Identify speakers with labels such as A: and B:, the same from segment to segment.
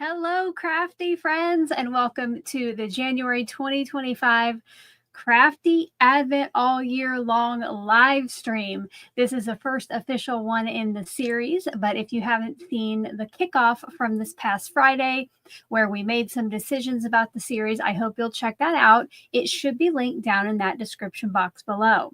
A: Hello, Crafty friends, and welcome to the January 2025 Crafty Advent All Year Long live stream. This is the first official one in the series, but if you haven't seen the kickoff from this past Friday, where we made some decisions about the series, I hope you'll check that out. It should be linked down in that description box below.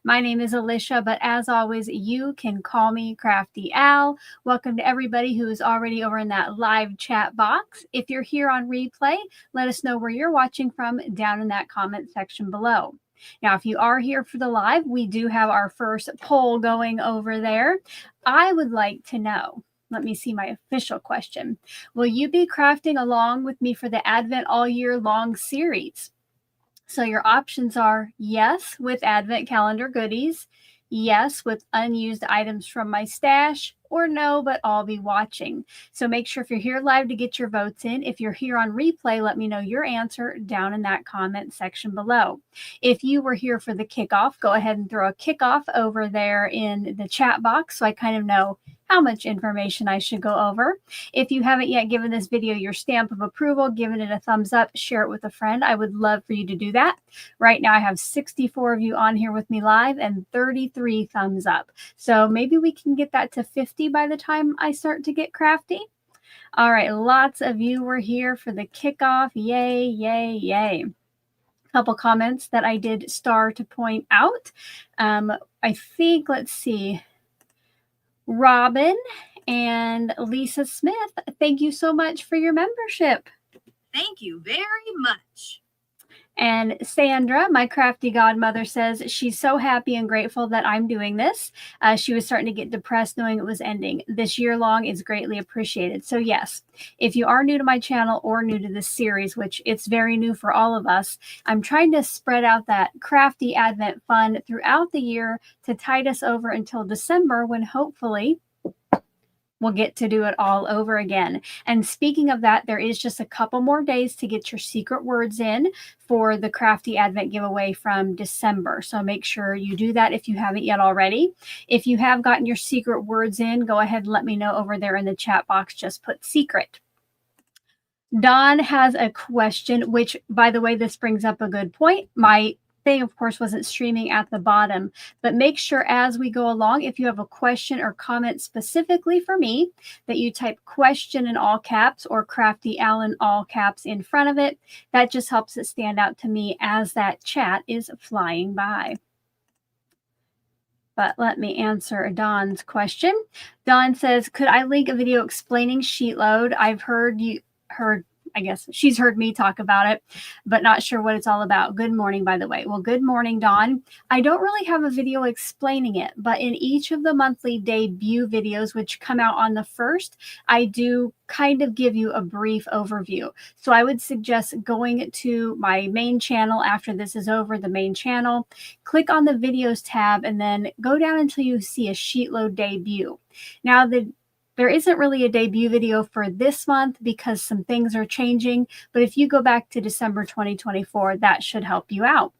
A: My name is Alicia, but as always, you can call me Crafty Al. Welcome to everybody who is already over in that live chat box. If you're here on replay, let us know where you're watching from down in that comment section below. Now, if you are here for the live, we do have our first poll going over there. I would like to know, let me see my official question. Will you be crafting along with me for the Advent All Year Long series? So your options are yes with Advent calendar goodies, yes with unused items from my stash, or no, but I'll be watching. So make sure if you're here live to get your votes in. If you're here on replay, let me know your answer down in that comment section below. If you were here for the kickoff, go ahead and throw a kickoff over there in the chat box so I kind of know how much information I should go over. If you haven't yet given this video your stamp of approval, given it a thumbs up, share it with a friend, I would love for you to do that. Right now I have 64 of you on here with me live and 33 thumbs up. So maybe we can get that to 50 by the time I start to get crafty. All right, lots of you were here for the kickoff. Yay, yay, yay. Couple comments that I did star to point out. I think, let's see, Robin and Lisa Smith, thank you so much for your membership.
B: Thank you very much.
A: And Sandra, my crafty godmother, says she's so happy and grateful that I'm doing this. She was starting to get depressed knowing it was ending. This year long is greatly appreciated. So yes, if you are new to my channel or new to this series, which it's very new for all of us, I'm trying to spread out that crafty Advent fun throughout the year to tide us over until December, when hopefully we'll get to do it all over again. And speaking of that, there is just a couple more days to get your secret words in for the Crafty Advent giveaway from December. So make sure you do that if you haven't yet already. If you have gotten your secret words in, go ahead and let me know over there in the chat box. Just put secret. Dawn has a question, which, by the way, this brings up a good point. My thing, of course, wasn't streaming at the bottom, but make sure as we go along, if you have a question or comment specifically for me, that you type question in all caps or Crafty Al in all caps in front of it. That just helps it stand out to me as that chat is flying by. But let me answer Dawn's question. Dawn says, could I link a video explaining sheet load? I've heard I guess she's heard me talk about it, but not sure what it's all about. Good morning, by the way. Well, good morning, Dawn. I don't really have a video explaining it, but in each of the monthly debut videos, which come out on the 1st, I do kind of give you a brief overview. So I would suggest going to my main channel after this is over, the main channel, click on the videos tab, and then go down until you see a sheet load debut. Now, there isn't really a debut video for this month because some things are changing, but if you go back to December 2024, that should help you out.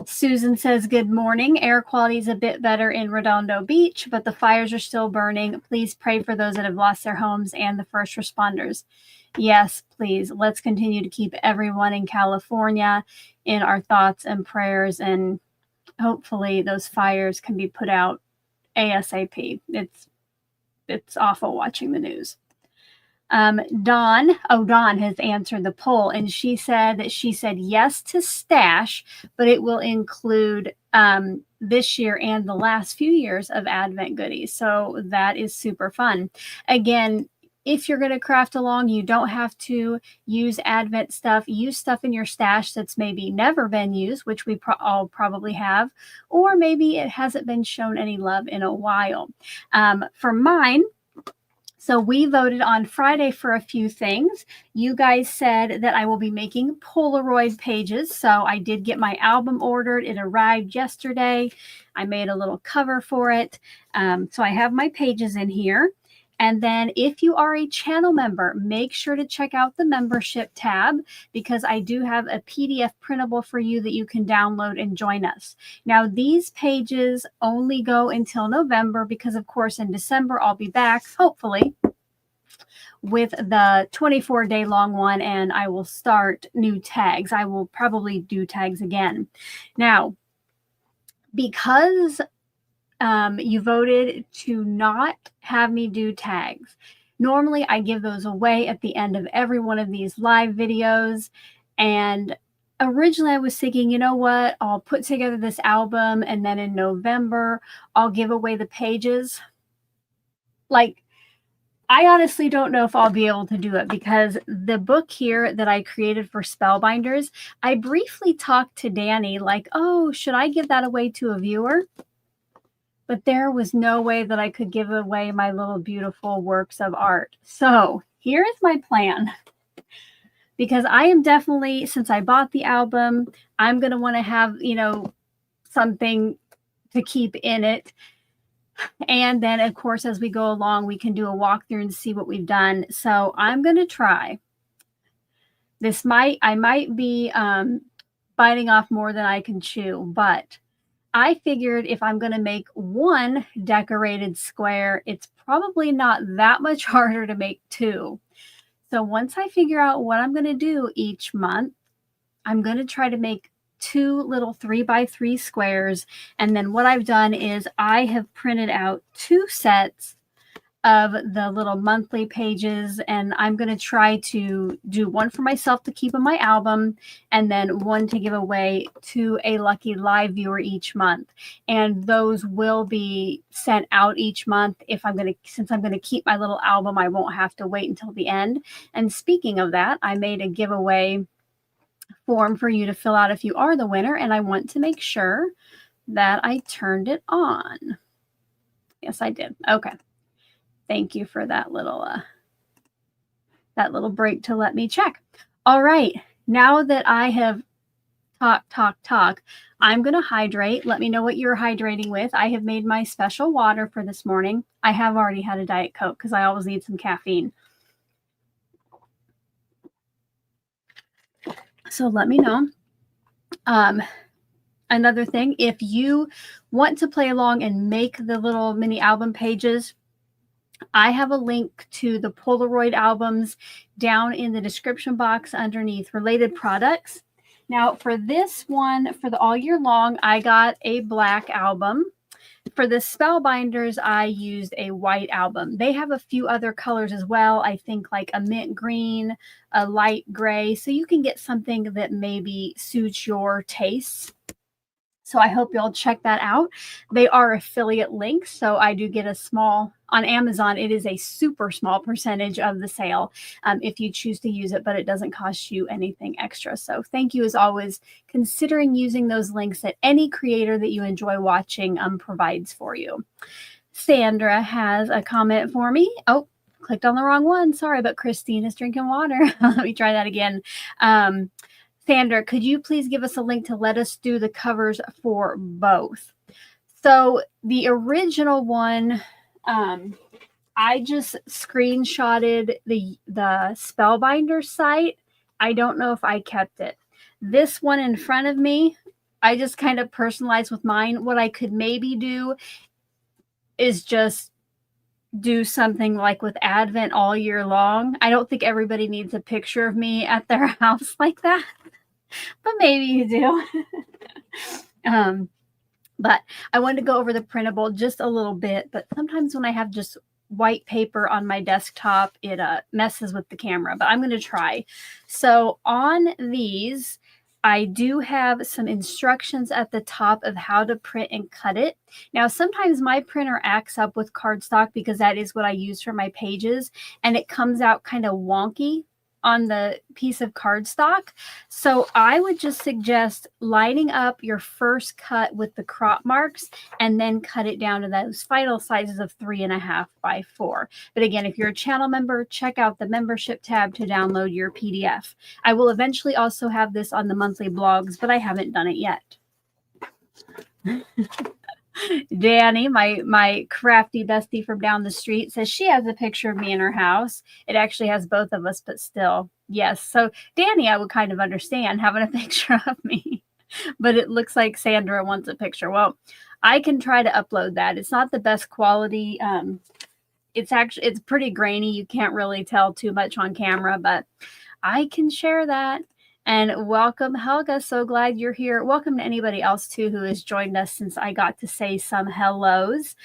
A: Susan says, good morning. Air quality is a bit better in Redondo Beach, but the fires are still burning. Please pray for those that have lost their homes and the first responders. Yes, please. Let's continue to keep everyone in California in our thoughts and prayers, and hopefully those fires can be put out ASAP. It's awful watching the news. Dawn has answered the poll, and she said yes to stash, but it will include this year and the last few years of Advent goodies. So that is super fun. Again, if you're going to craft along, you don't have to use Advent stuff. Use stuff in your stash that's maybe never been used, which we all probably have, or maybe it hasn't been shown any love in a while. For mine, so we voted on Friday for a few things. You guys said that I will be making Polaroid pages. So I did get my album ordered. It arrived yesterday. I made a little cover for it. So I have my pages in here. And then if you are a channel member, make sure to check out the membership tab, because I do have a PDF printable for you that you can download and join us. Now, these pages only go until November because, of course, in December, I'll be back, hopefully, with the 24-day long one, and I will start new tags. I will probably do tags again. Now, because you voted to not have me do tags, normally I give those away at the end of every one of these live videos. And originally I was thinking, you know what, I'll put together this album and then in November I'll give away the pages. Like, I honestly don't know if I'll be able to do it, because the book here that I created for Spellbinders, I briefly talked to Danny like, oh, should I give that away to a viewer? But there was no way that I could give away my little beautiful works of art. So here is my plan. Because I am definitely, since I bought the album, I'm going to want to have, you know, something to keep in it. And then, of course, as we go along, we can do a walkthrough and see what we've done. So I'm going to try. I might be biting off more than I can chew, but I figured if I'm going to make one decorated square, it's probably not that much harder to make two. So once I figure out what I'm going to do each month, I'm going to try to make 2 little 3x3 squares. And then what I've done is I have printed out 2 sets of the little monthly pages, and I'm going to try to do one for myself to keep in my album, and then one to give away to a lucky live viewer each month. And those will be sent out each month. Since I'm going to keep my little album, I won't have to wait until the end. And speaking of that, I made a giveaway form for you to fill out if you are the winner, and I want to make sure that I turned it on. Yes, I did. Okay. Thank you for that little break to let me check. All right, now that I have talk, I'm going to hydrate. Let me know what you're hydrating with. I have made my special water for this morning. I have already had a Diet Coke because I always need some caffeine. So let me know. Another thing, if you want to play along and make the little mini album pages, I have a link to the Polaroid albums down in the description box underneath related products. Now for this one, for the all year long, I got a black album. For the Spellbinders, I used a white album. They have a few other colors as well. I think like a mint green, a light gray. So you can get something that maybe suits your tastes. So I hope you'll check that out. They are affiliate links, so I do get a small, on Amazon, it is a super small percentage of the sale if you choose to use it, but it doesn't cost you anything extra. So thank you as always, considering using those links that any creator that you enjoy watching provides for you. Sandra has a comment for me. Oh, clicked on the wrong one. Sorry, but Christine is drinking water. Let me try that again. Sandra, could you please give us a link to let us do the covers for both? So the original one, I just screenshotted the Spellbinder site. I don't know if I kept it. This one in front of me, I just kind of personalized with mine. What I could maybe do is just do something like with Advent all year long. I don't think everybody needs a picture of me at their house like that. But maybe you do. But I wanted to go over the printable just a little bit. But sometimes when I have just white paper on my desktop, it messes with the camera. But I'm going to try. So on these, I do have some instructions at the top of how to print and cut it. Now, sometimes my printer acts up with cardstock because that is what I use for my pages. And it comes out kind of wonky on the piece of cardstock. So I would just suggest lining up your first cut with the crop marks and then cut it down to those final sizes of 3.5 by 4. But again, if you're a channel member, check out the membership tab to download your PDF. I will eventually also have this on the monthly blogs, but I haven't done it yet. Danny, my crafty bestie from down the street, says she has a picture of me in her house. It actually has both of us, but still, yes. So Danny, I would kind of understand having a picture of me, but it looks like Sandra wants a picture. Well, I can try to upload that. It's not the best quality. it's pretty grainy. You can't really tell too much on camera, but I can share that. And welcome, Helga. So glad you're here. Welcome to anybody else too who has joined us since I got to say some hellos.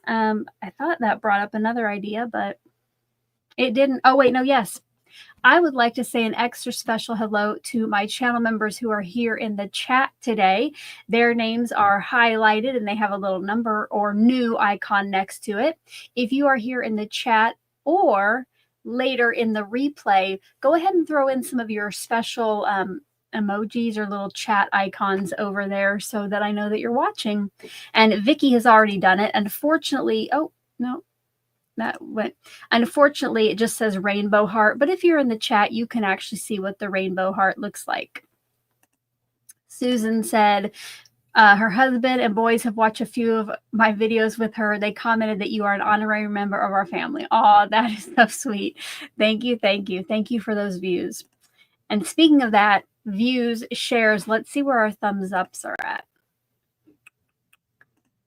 A: I thought that brought up another idea, but it didn't. Oh, wait, no, yes. I would like to say an extra special hello to my channel members who are here in the chat today. Their names are highlighted and they have a little number or new icon next to it. If you are here in the chat or later in the replay, go ahead and throw in some of your special emojis or little chat icons over there so that I know that you're watching. And Vicky has already done it. Unfortunately, oh, no. That went. Unfortunately, it just says rainbow heart. But if you're in the chat, you can actually see what the rainbow heart looks like. Susan said her husband and boys have watched a few of my videos with her. They commented that you are an honorary member of our family. Oh, that is so sweet. Thank you. Thank you. Thank you for those views. And speaking of that, views, shares, let's see where our thumbs ups are at.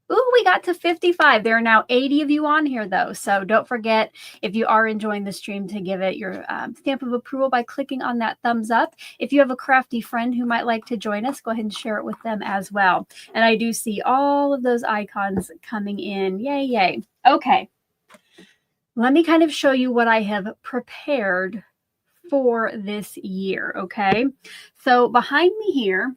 A: Ooh, we got to 55. There are now 80 of you on here, though. So don't forget, if you are enjoying the stream, to give it your stamp of approval by clicking on that thumbs up. If you have a crafty friend who might like to join us, go ahead and share it with them as well. And I do see all of those icons coming in. Yay, yay. Okay. Let me kind of show you what I have prepared for this year, okay? So behind me here,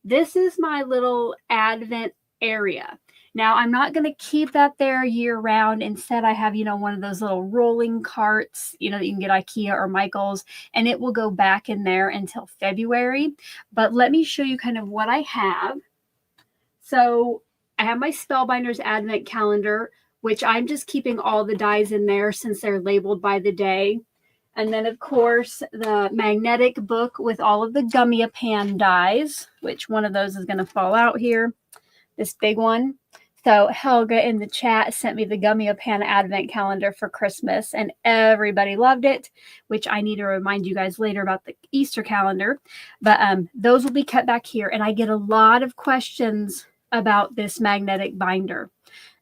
A: this is my little Advent area. Now, I'm not going to keep that there year round. Instead, I have, one of those little rolling carts, that you can get IKEA or Michael's, and it will go back in there until February. But let me show you kind of what I have. So I have my Spellbinders Advent Calendar, which I'm just keeping all the dies in there since they're labeled by the day. And then, of course, the magnetic book with all of the Gummiapan dies, which one of those is going to fall out here. This big one. So Helga in the chat sent me the Gummiapan Advent Calendar for Christmas, and everybody loved it, which I need to remind you guys later about the Easter calendar. But those will be kept back here, and I get a lot of questions about this magnetic binder.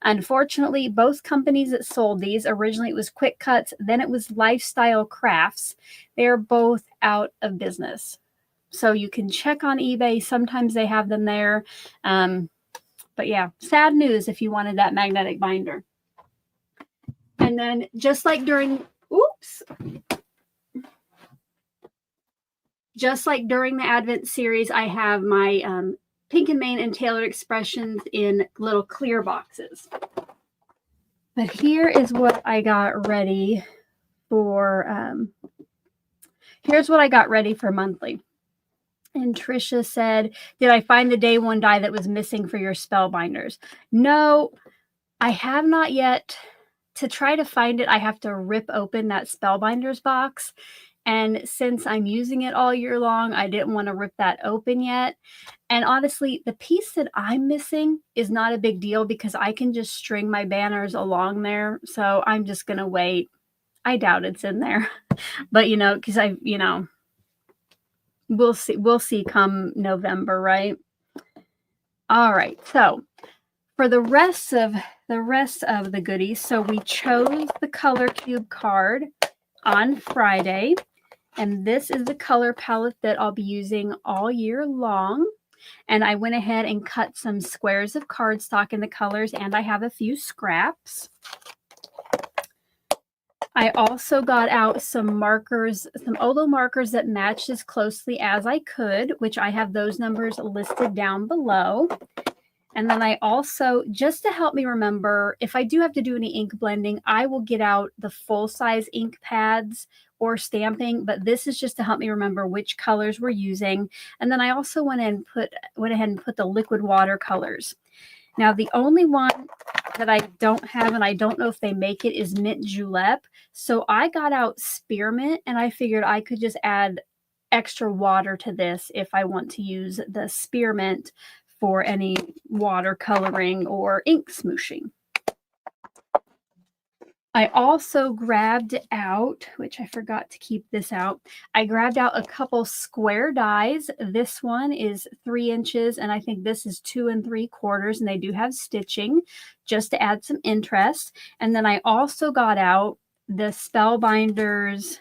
A: Unfortunately, both companies that sold these, originally it was Quick Cuts, then it was Lifestyle Crafts. They're both out of business. So you can check on eBay. Sometimes they have them there. But yeah, sad news if you wanted that magnetic binder. And then just like during the Advent series, I have my Pink and Main and Tailored Expressions in little clear boxes. But here is what I got ready for, here's what I got ready for monthly. And Trisha said, did I find the day one die that was missing for your Spellbinders? No, I have not yet. To try to find it, I have to rip open that Spellbinders box. And since I'm using it all year long, I didn't want to rip that open yet. And honestly, the piece that I'm missing is not a big deal because I can just string my banners along there. So I'm just going to wait. I doubt it's in there. But, because we'll see come November, right? All right. So for the rest of the goodies, so we chose the color cube card on Friday, and this is the color palette that I'll be using all year long. And I went ahead and cut some squares of cardstock in the colors, and I have a few scraps. I also got out some markers, some Olo markers that matched as closely as I could, which I have those numbers listed down below. And then I also, just to help me remember, if I do have to do any ink blending, I will get out the full-size ink pads or stamping, but this is just to help me remember which colors we're using. And then I also went ahead and put the liquid watercolors. Now, the only one that I don't have, and I don't know if they make it, is Mint Julep. So I got out spearmint, and I figured I could just add extra water to this if I want to use the spearmint for any watercoloring or ink smooshing. I also grabbed out, which I forgot to keep this out, I grabbed out a couple square dies. This one is 3 inches, and I think this is 2 3/4, and they do have stitching just to add some interest. And then I also got out the Spellbinders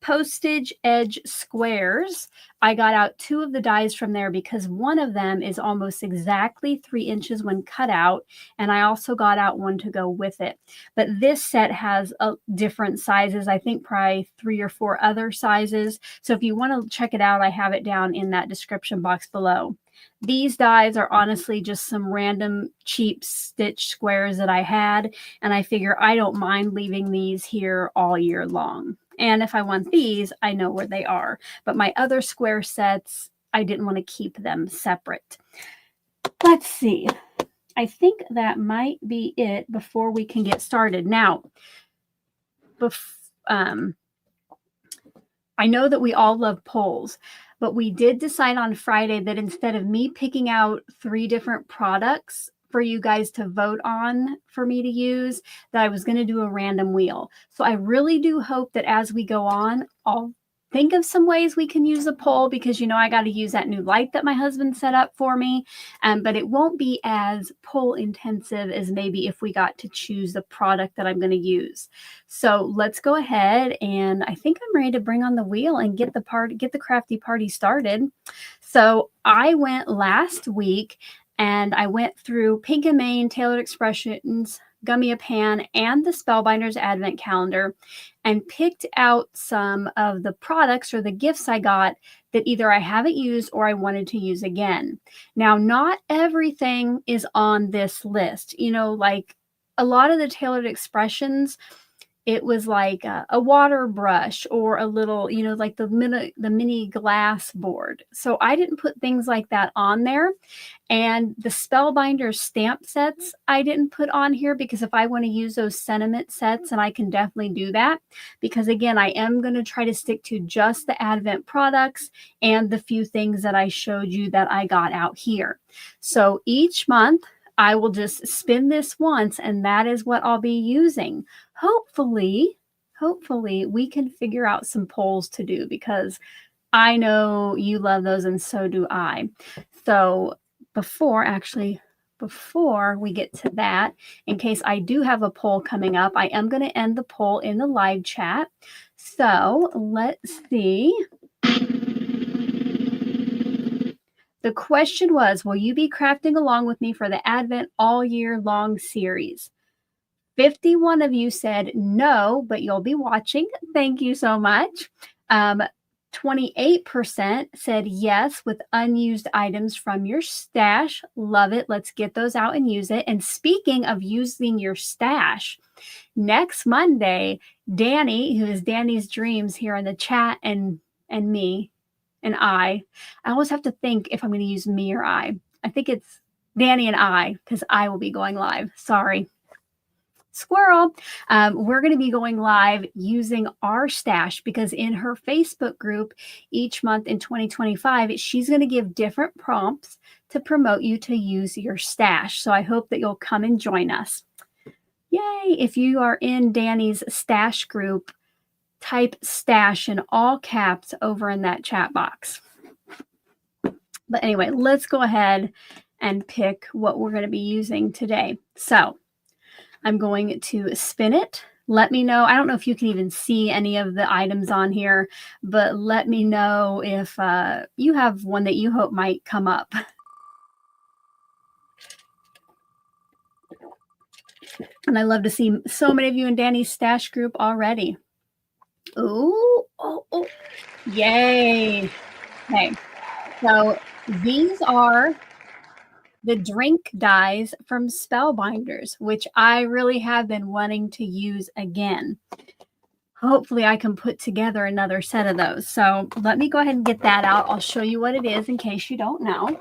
A: postage edge squares. I got out 2 of the dies from there because one of them is almost exactly 3 inches when cut out, and I also got out one to go with it. But this set has different sizes, I think probably 3 or 4 other sizes. So if you want to check it out, I have it down in that description box below. These dies are honestly just some random cheap stitch squares that I had, and I figure I don't mind leaving these here all year long. And if I want these, I know where they are. But my other square sets, I didn't want to keep them separate. Let's see. I think that might be it before we can get started. Now, I know that we all love polls, but we did decide on Friday that instead of me picking out 3 different products for you guys to vote on for me to use, that I was going to do a random wheel. So I really do hope that as we go on, I'll think of some ways we can use a poll, because you know I got to use that new light that my husband set up for me, but it won't be as poll intensive as maybe if we got to choose the product that I'm going to use. So let's go ahead, and I think I'm ready to bring on the wheel and get the crafty party started. So I went last week and I went through Pink and Main, Tailored Expressions, Gummiapan, and the Spellbinders Advent Calendar, and picked out some of the products or the gifts I got that either I haven't used or I wanted to use again. Now, not everything is on this list. You know, like a lot of the Tailored Expressions, it was like a water brush or a little, you know, like the mini glass board. So I didn't put things like that on there. And the Spellbinders stamp sets I didn't put on here because if I want to use those sentiment sets, and I can definitely do that, because again, I am going to try to stick to just the Advent products and the few things that I showed you that I got out here. So each month I will just spin this once, and that is what I'll be using. Hopefully we can figure out some polls to do, because I know you love those and so do I. So before we get to that, in case I do have a poll coming up, I am going to end the poll in the live chat. So let's see. The question was, will you be crafting along with me for the Advent all year long series? 51 of you said no, but you'll be watching. Thank you so much. 28% said yes with unused items from your stash. Love it. Let's get those out and use it. And speaking of using your stash, next Monday, Danny, who is Danny's Dreams here in the chat, and me, and I always have to think if I'm going to use me or I. I think it's Danny and I, because I will be going live. Sorry. Squirrel. We're going to be going live using our stash, because in her Facebook group each month in 2025, she's going to give different prompts to promote you to use your stash. So I hope that you'll come and join us. Yay. If you are in Danny's stash group, type stash in all caps over in that chat box. But anyway, let's go ahead and pick what we're going to be using today. So I'm going to spin it. Let me know. I don't know if you can even see any of the items on here, but let me know if you have one that you hope might come up. And I love to see so many of you in Danny's stash group already. Ooh, oh, yay. Okay, so these are the drink dies from Spellbinders, which I really have been wanting to use again. Hopefully I can put together another set of those. So let me go ahead and get that out. I'll show you what it is in case you don't know.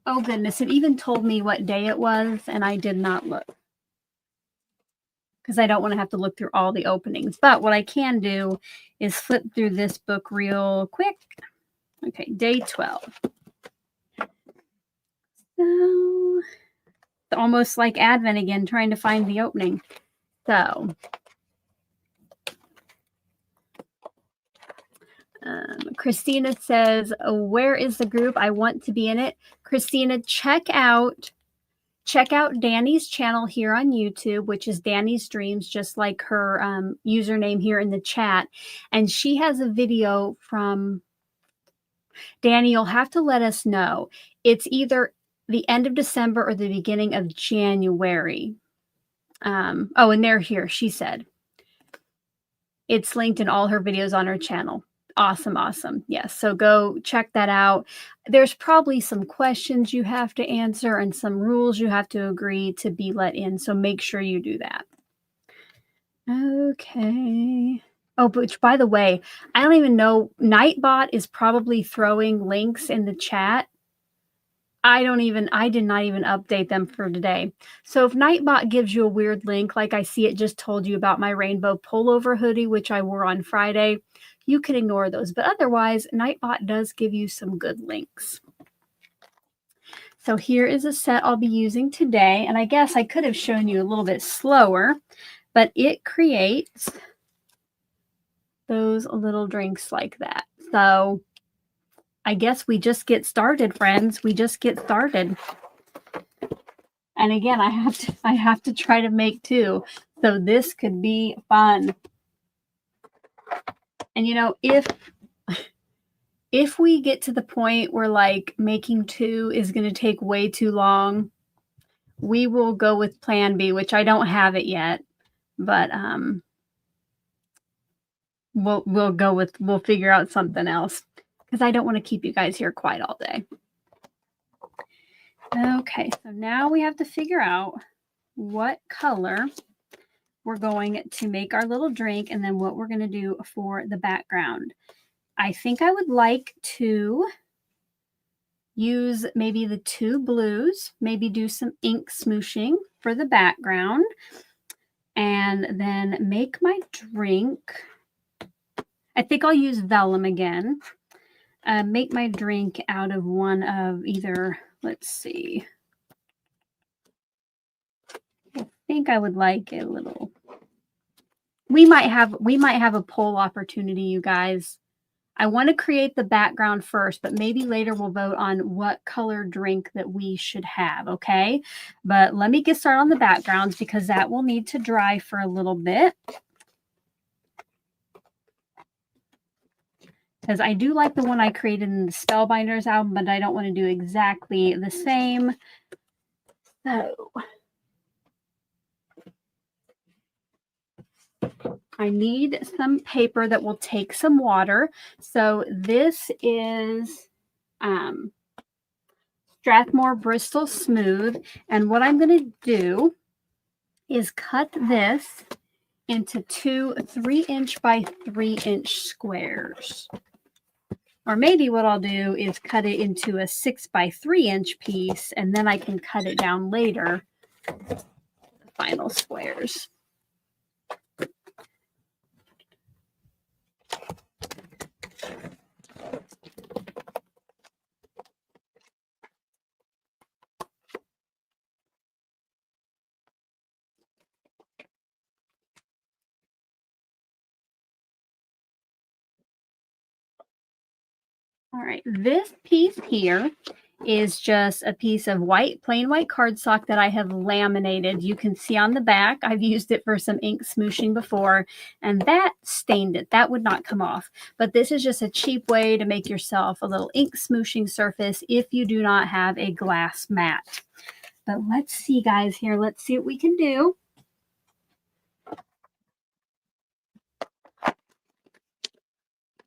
A: Oh goodness, it even told me what day it was, and I did not look, because I don't want to have to look through all the openings. But what I can do is flip through this book real quick. Okay, day 12. So almost like Advent again, trying to find the opening. So Christina says, where is the group? I want to be in it. Christina, check out Danny's channel here on YouTube, which is Danny's Dreams, just like her username here in the chat. And she has a video from Danny. You'll have to let us know. It's either the end of December or the beginning of January. Oh, and they're here. She said it's linked in all her videos on her channel. Awesome. Awesome. Yes. So go check that out. There's probably some questions you have to answer and some rules you have to agree to be let in. So make sure you do that. Okay. Oh, which by the way, I don't even know. Nightbot is probably throwing links in the chat. I did not even update them for today. So if Nightbot gives you a weird link, like I see it just told you about my rainbow pullover hoodie, which I wore on Friday, you can ignore those. But otherwise, Nightbot does give you some good links. So here is a set I'll be using today. And I guess I could have shown you a little bit slower, but it creates those little drinks like that. So I guess we just get started, friends. We just get started. And again, I have to try to make two. So this could be fun. And you know, if we get to the point where like making two is going to take way too long, we will go with plan B, which I don't have it yet, but we'll figure out something else because I don't want to keep you guys here quite all day. Okay, so now we have to figure out what color we're going to make our little drink and then what we're going to do for the background. I think I would like to use maybe the two blues, maybe do some ink smooshing for the background, and then make my drink. I think I'll use vellum again. Make my drink out of one of either, let's see. I think I would like a little. We might have a poll opportunity, you guys. I want to create the background first, but maybe later we'll vote on what color drink that we should have, okay? But let me get started on the backgrounds because that will need to dry for a little bit. Because I do like the one I created in the Spellbinders album, but I don't want to do exactly the same. So I need some paper that will take some water. So this is Strathmore Bristol Smooth. And what I'm going to do is cut this into two 3-inch by 3-inch squares. Or maybe what I'll do is cut it into a 6 by 3-inch piece, and then I can cut it down later, the final squares. All right, this piece here is just a piece of plain white cardstock that I have laminated. You can see on the back, I've used it for some ink smooshing before, and that stained it. That would not come off. But this is just a cheap way to make yourself a little ink smooshing surface if you do not have a glass mat. But let's see, guys, here. Let's see what we can do.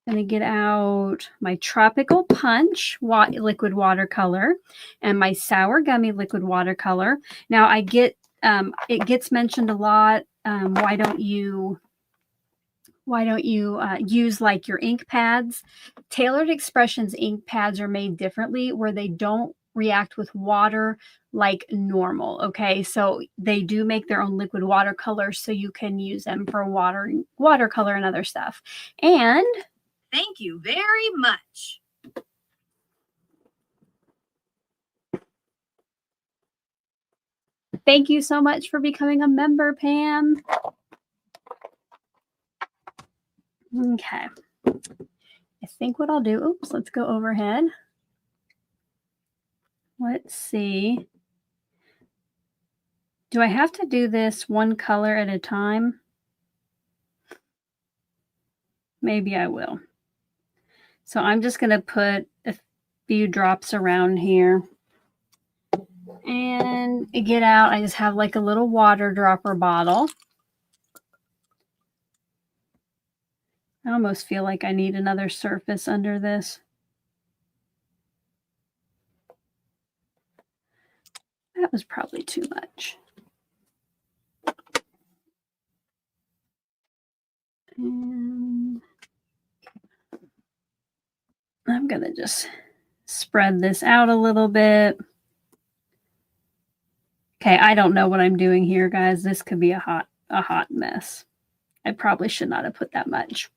A: Going to get out my Tropical Punch liquid watercolor and my Sour Gummy liquid watercolor. Now I get it gets mentioned a lot. Why don't you use like your ink pads? Tailored Expressions ink pads are made differently where they don't react with water like normal. Okay, so they do make their own liquid watercolor, so you can use them for watercolor and other stuff. And
B: thank you very much.
A: Thank you so much for becoming a member, Pam. Okay. I think what I'll do, oops, let's go overhead. Let's see. Do I have to do this one color at a time? Maybe I will. So I'm just going to put a few drops around here. And to get out, I just have like a little water dropper bottle. I almost feel like I need another surface under this. That was probably too much. And I'm going to just spread this out a little bit. Okay, I don't know what I'm doing here, guys. This could be a hot mess. I probably should not have put that much.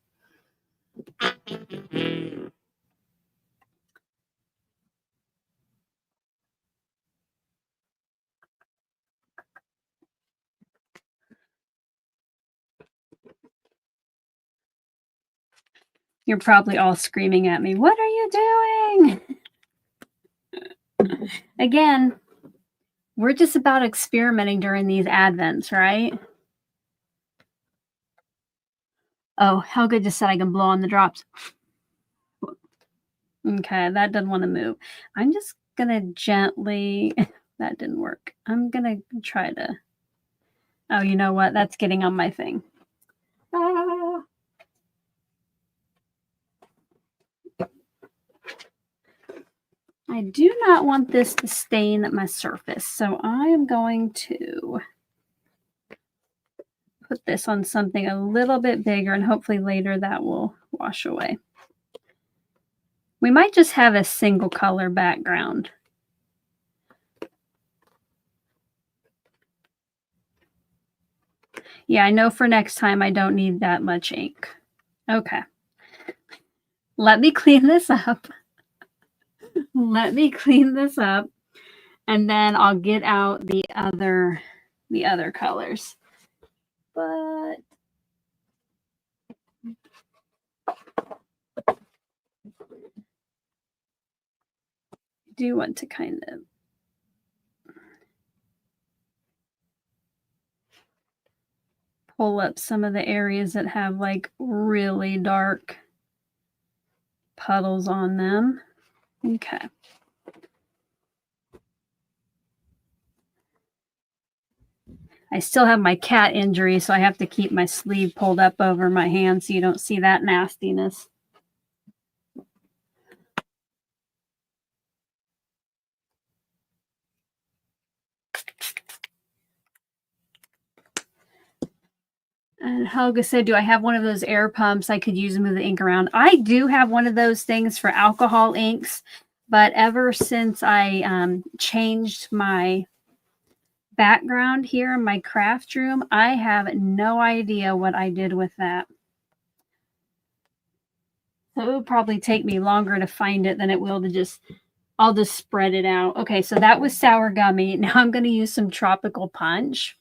A: You're probably all screaming at me, what are you doing? Again, we're just about experimenting during these Advents, right? Oh, Helga just said I can blow on the drops. Okay, that doesn't want to move. I'm just going to gently, that didn't work. I'm going to try to, oh, you know what? That's getting on my thing. Ah. I do not want this to stain my surface, so I am going to put this on something a little bit bigger, and hopefully later that will wash away. We might just have a single color background. Yeah, I know for next time I don't need that much ink. Okay. Let me clean this up. Let me clean this up, and then I'll get out the other colors. But I do want to kind of pull up some of the areas that have like really dark puddles on them. Okay. I still have my cat injury, so I have to keep my sleeve pulled up over my hand so you don't see that nastiness. And Helga said, do I have one of those air pumps I could use to move the ink around? I do have one of those things for alcohol inks, but ever since I changed my background here in my craft room, I have no idea what I did with that. So it would probably take me longer to find it than it will to just, I'll just spread it out. Okay, so that was sour gummy. Now I'm going to use some tropical punch.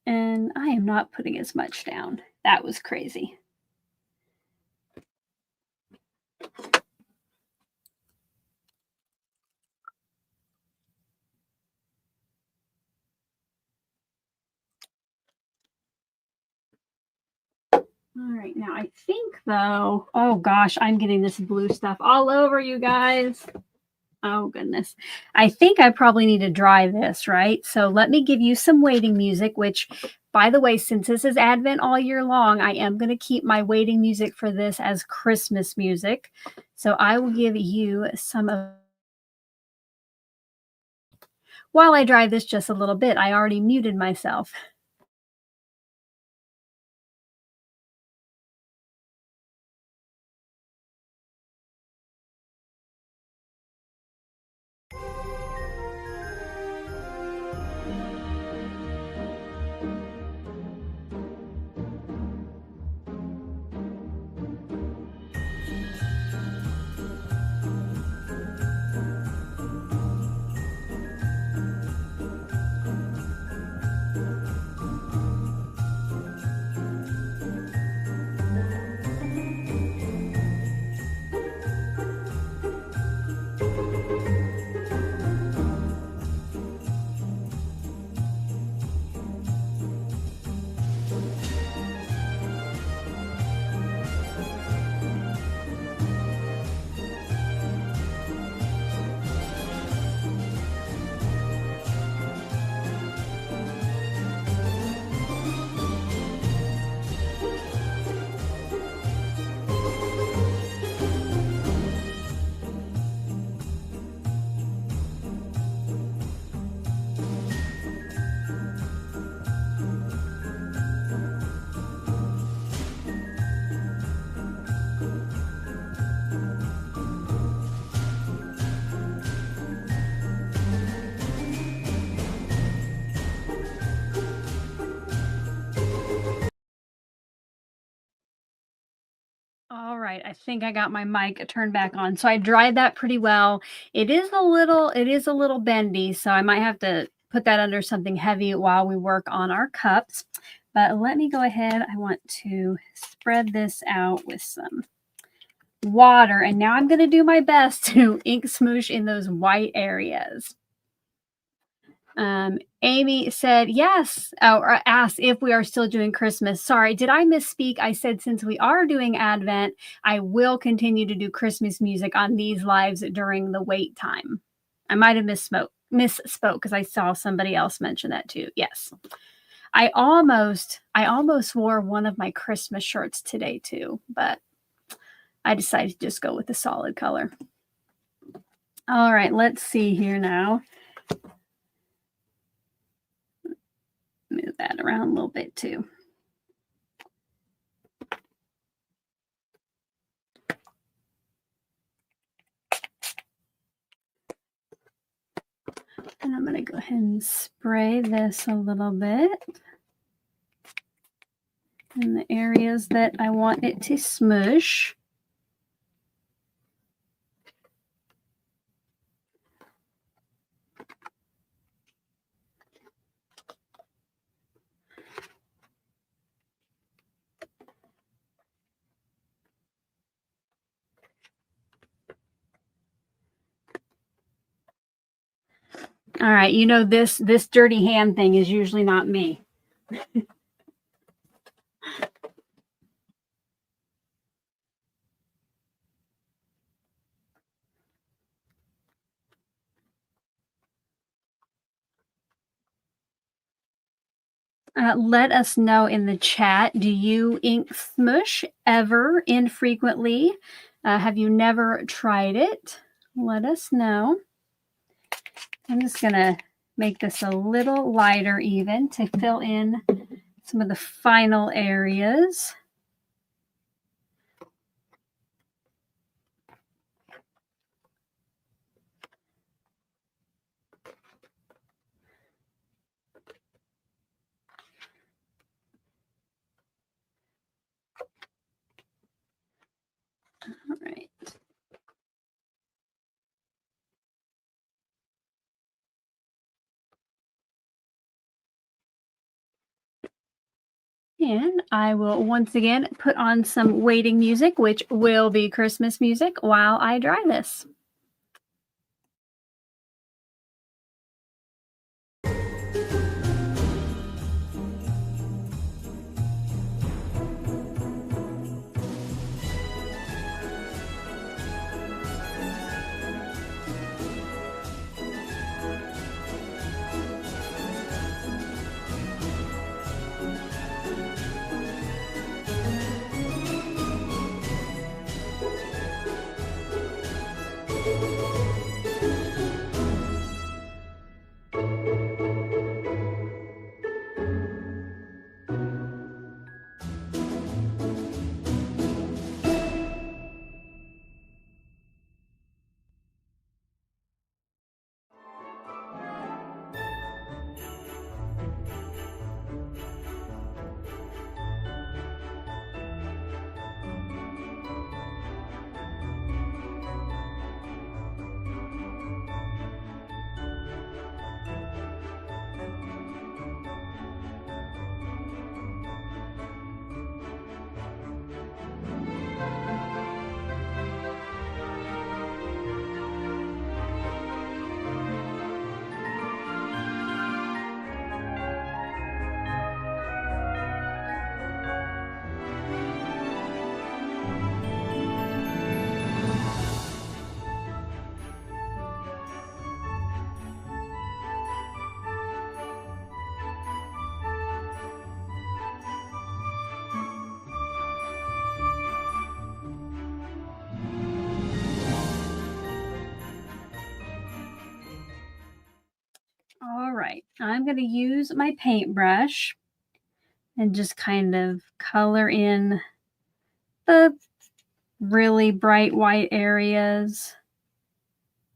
A: And I am not putting as much down. That was crazy. All right, now I think though, oh gosh, I'm getting this blue stuff all over you guys. Oh goodness. I think I probably need to dry this, right? So let me give you some waiting music, which by the way, since this is Advent all year long, I am going to keep my waiting music for this as Christmas music. So I will give you some of, while I dry this just a little bit, I already muted myself. All right, I think I got my mic turned back on. So I dried that pretty well. It is a little bendy, so I might have to put that under something heavy while we work on our cups. But let me go ahead. I want to spread this out with some water. And now I'm going to do my best to ink smoosh in those white areas. Amy said yes, or asked if we are still doing Christmas. Sorry, did I misspeak? I said since we are doing Advent, I will continue to do Christmas music on these lives during the wait time. I might have misspoke because I saw somebody else mention that too. Yes. I almost wore one of my Christmas shirts today too, but I decided to just go with the solid color. All right, let's see here now. Move that around a little bit too. And I'm going to go ahead and spray this a little bit in the areas that I want it to smoosh. All right, you know this dirty hand thing is usually not me. Let us know in the chat. Do you ink smush ever infrequently? Have you never tried it? Let us know. I'm just going to make this a little lighter even to fill in some of the final areas. All right. And I will once again put on some waiting music, which will be Christmas music, while I dry this. I'm going to use my paintbrush and just kind of color in the really bright white areas.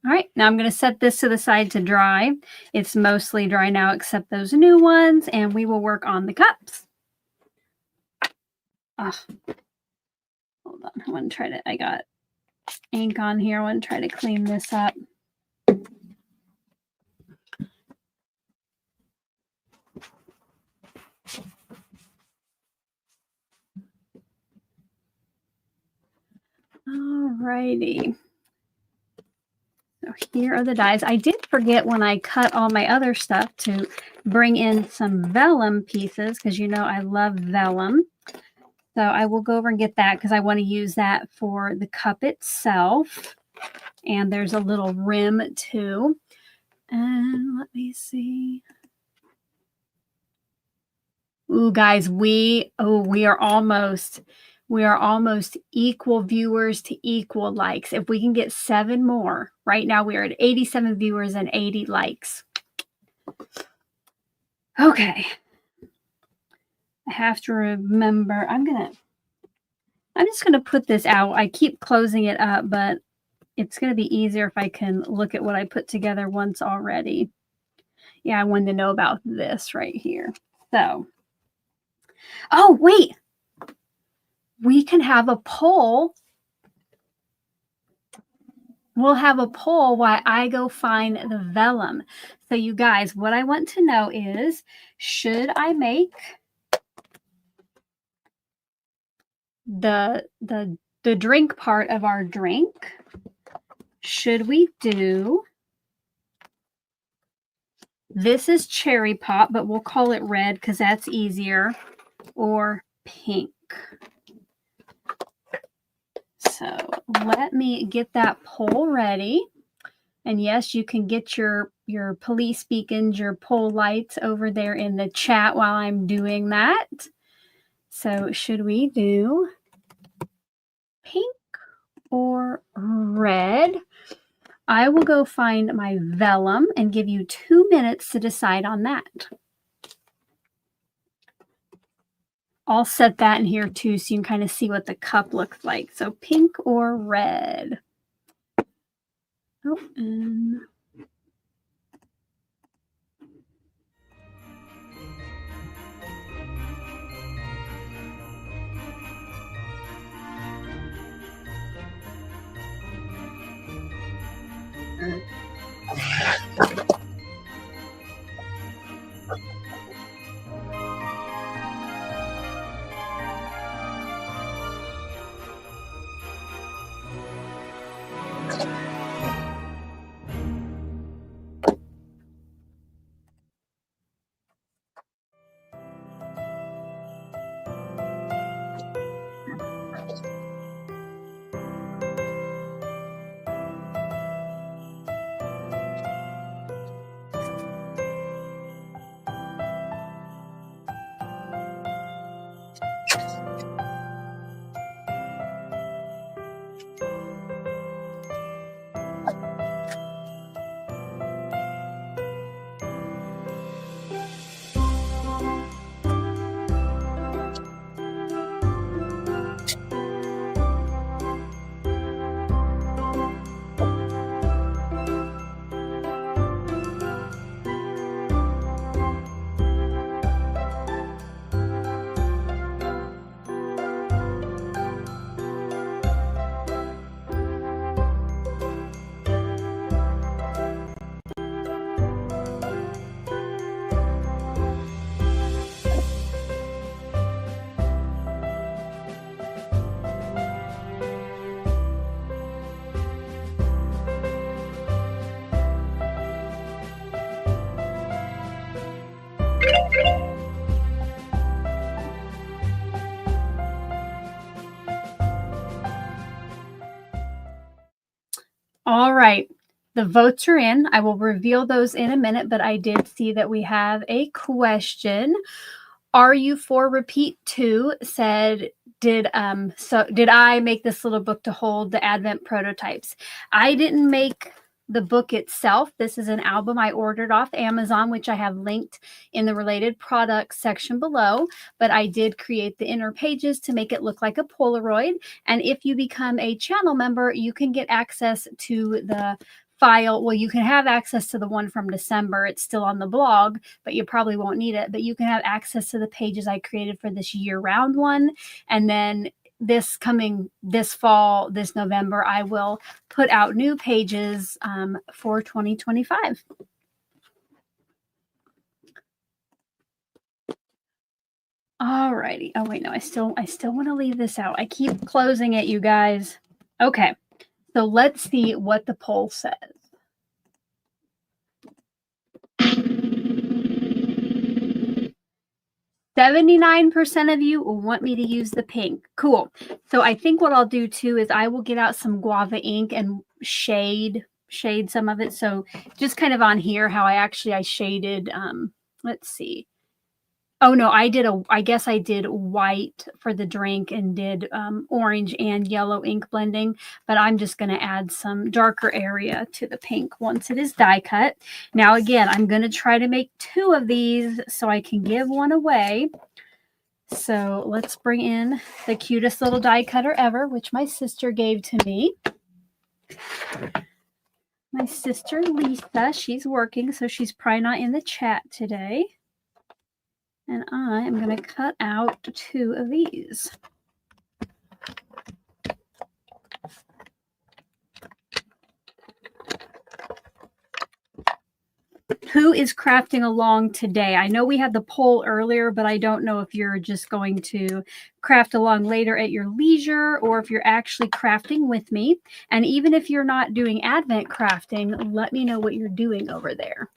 A: All right, now I'm going to set this to the side to dry. It's mostly dry now except those new ones, and we will work on the cups. Oh, hold on, I want to try to, I got ink on here. I want to try to clean this up. All righty. So here are the dies. I did forget when I cut all my other stuff to bring in some vellum pieces because you know I love vellum. So I will go over and get that because I want to use that for the cup itself. And there's a little rim too. And let me see. Ooh, guys, we are almost equal viewers to equal likes. If we can get 7 more, right now we are at 87 viewers and 80 likes. Okay. I have to remember, I'm just gonna put this out. I keep closing it up, but it's gonna be easier if I can look at what I put together once already. Yeah, I wanted to know about this right here. So, oh, wait. We can have a poll. We'll have a poll while I go find the vellum. So you guys, what I want to know is, should I make the drink part of our drink? Should we do, this is cherry pop, but we'll call it red because that's easier, or pink? So let me get that poll ready. And yes, you can get your police beacons, your poll lights over there in the chat while I'm doing that. So should we do pink or red? I will go find my vellum and give you 2 minutes to decide on that. I'll set that in here too so you can kind of see what the cup looks like. So pink or red? Oh, and all right, the votes are in. I will reveal those in a minute, but I did see that we have a question. Are you for repeat 2? Said, did I make this little book to hold the Advent prototypes? I didn't make the book itself. This is an album I ordered off Amazon, which I have linked in the related products section below. But I did create the inner pages to make it look like a Polaroid. And if you become a channel member, you can get access to the file. Well, you can have access to the one from December. It's still on the blog, but you probably won't need it. But you can have access to the pages I created for this year-round one. And then this fall, this November, I will put out new pages for 2025. All righty. Oh wait, no, I still want to leave this out. I keep closing it, you guys. Okay, so let's see what the poll says. 79% of you want me to use the pink. Cool. So I think what I'll do too is I will get out some Guava ink and shade some of it. So just kind of on here how I shaded, let's see. Oh no, I guess I did white for the drink and did orange and yellow ink blending, but I'm just going to add some darker area to the pink once it is die cut. Now again, I'm going to try to make 2 of these so I can give one away. So let's bring in the cutest little die cutter ever, which my sister gave to me. My sister Lisa, she's working, so she's probably not in the chat today. And I am going to cut out 2 of these. Who is crafting along today? I know we had the poll earlier, but I don't know if you're just going to craft along later at your leisure or if you're actually crafting with me. And even if you're not doing Advent crafting, let me know what you're doing over there.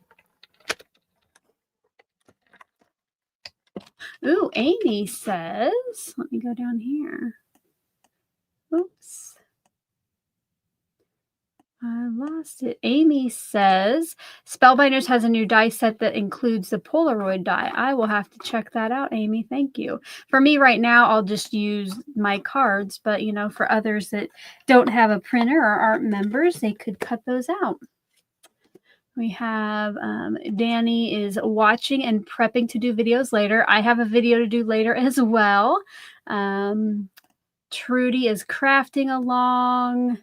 A: Ooh, Amy says, let me go down here. Oops. I lost it. Amy says, Spellbinders has a new die set that includes the Polaroid die. I will have to check that out, Amy. Thank you. For me right now, I'll just use my cards, but you know, for others that don't have a printer or aren't members, they could cut those out. We have Danny is watching and prepping to do videos later. I have a video to do later as well. Trudy is crafting along.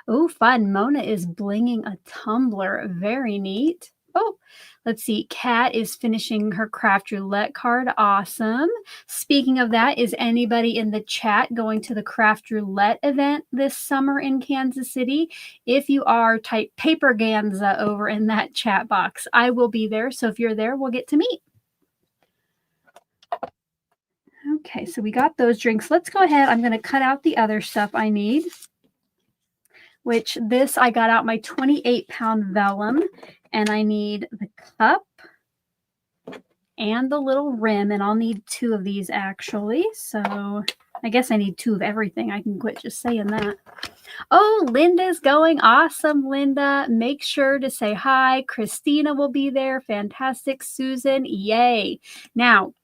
A: Oh, fun. Mona is blinging a tumbler. Very neat. Oh, let's see. Kat is finishing her craft roulette card. Awesome. Speaking of that, is anybody in the chat going to the craft roulette event this summer in Kansas City? If you are, type Paperganza over in that chat box. I will be there. So if you're there, we'll get to meet. Okay, so we got those drinks. Let's go ahead. I'm going to cut out the other stuff I need. Which this, I got out my 28-pound vellum, and I need the cup and the little rim, and I'll need 2 of these actually. So I guess I need 2 of everything. I can quit just saying that. Oh, Linda's going. Awesome, Linda. Make sure to say hi. Christina will be there. Fantastic. Susan, yay. Now,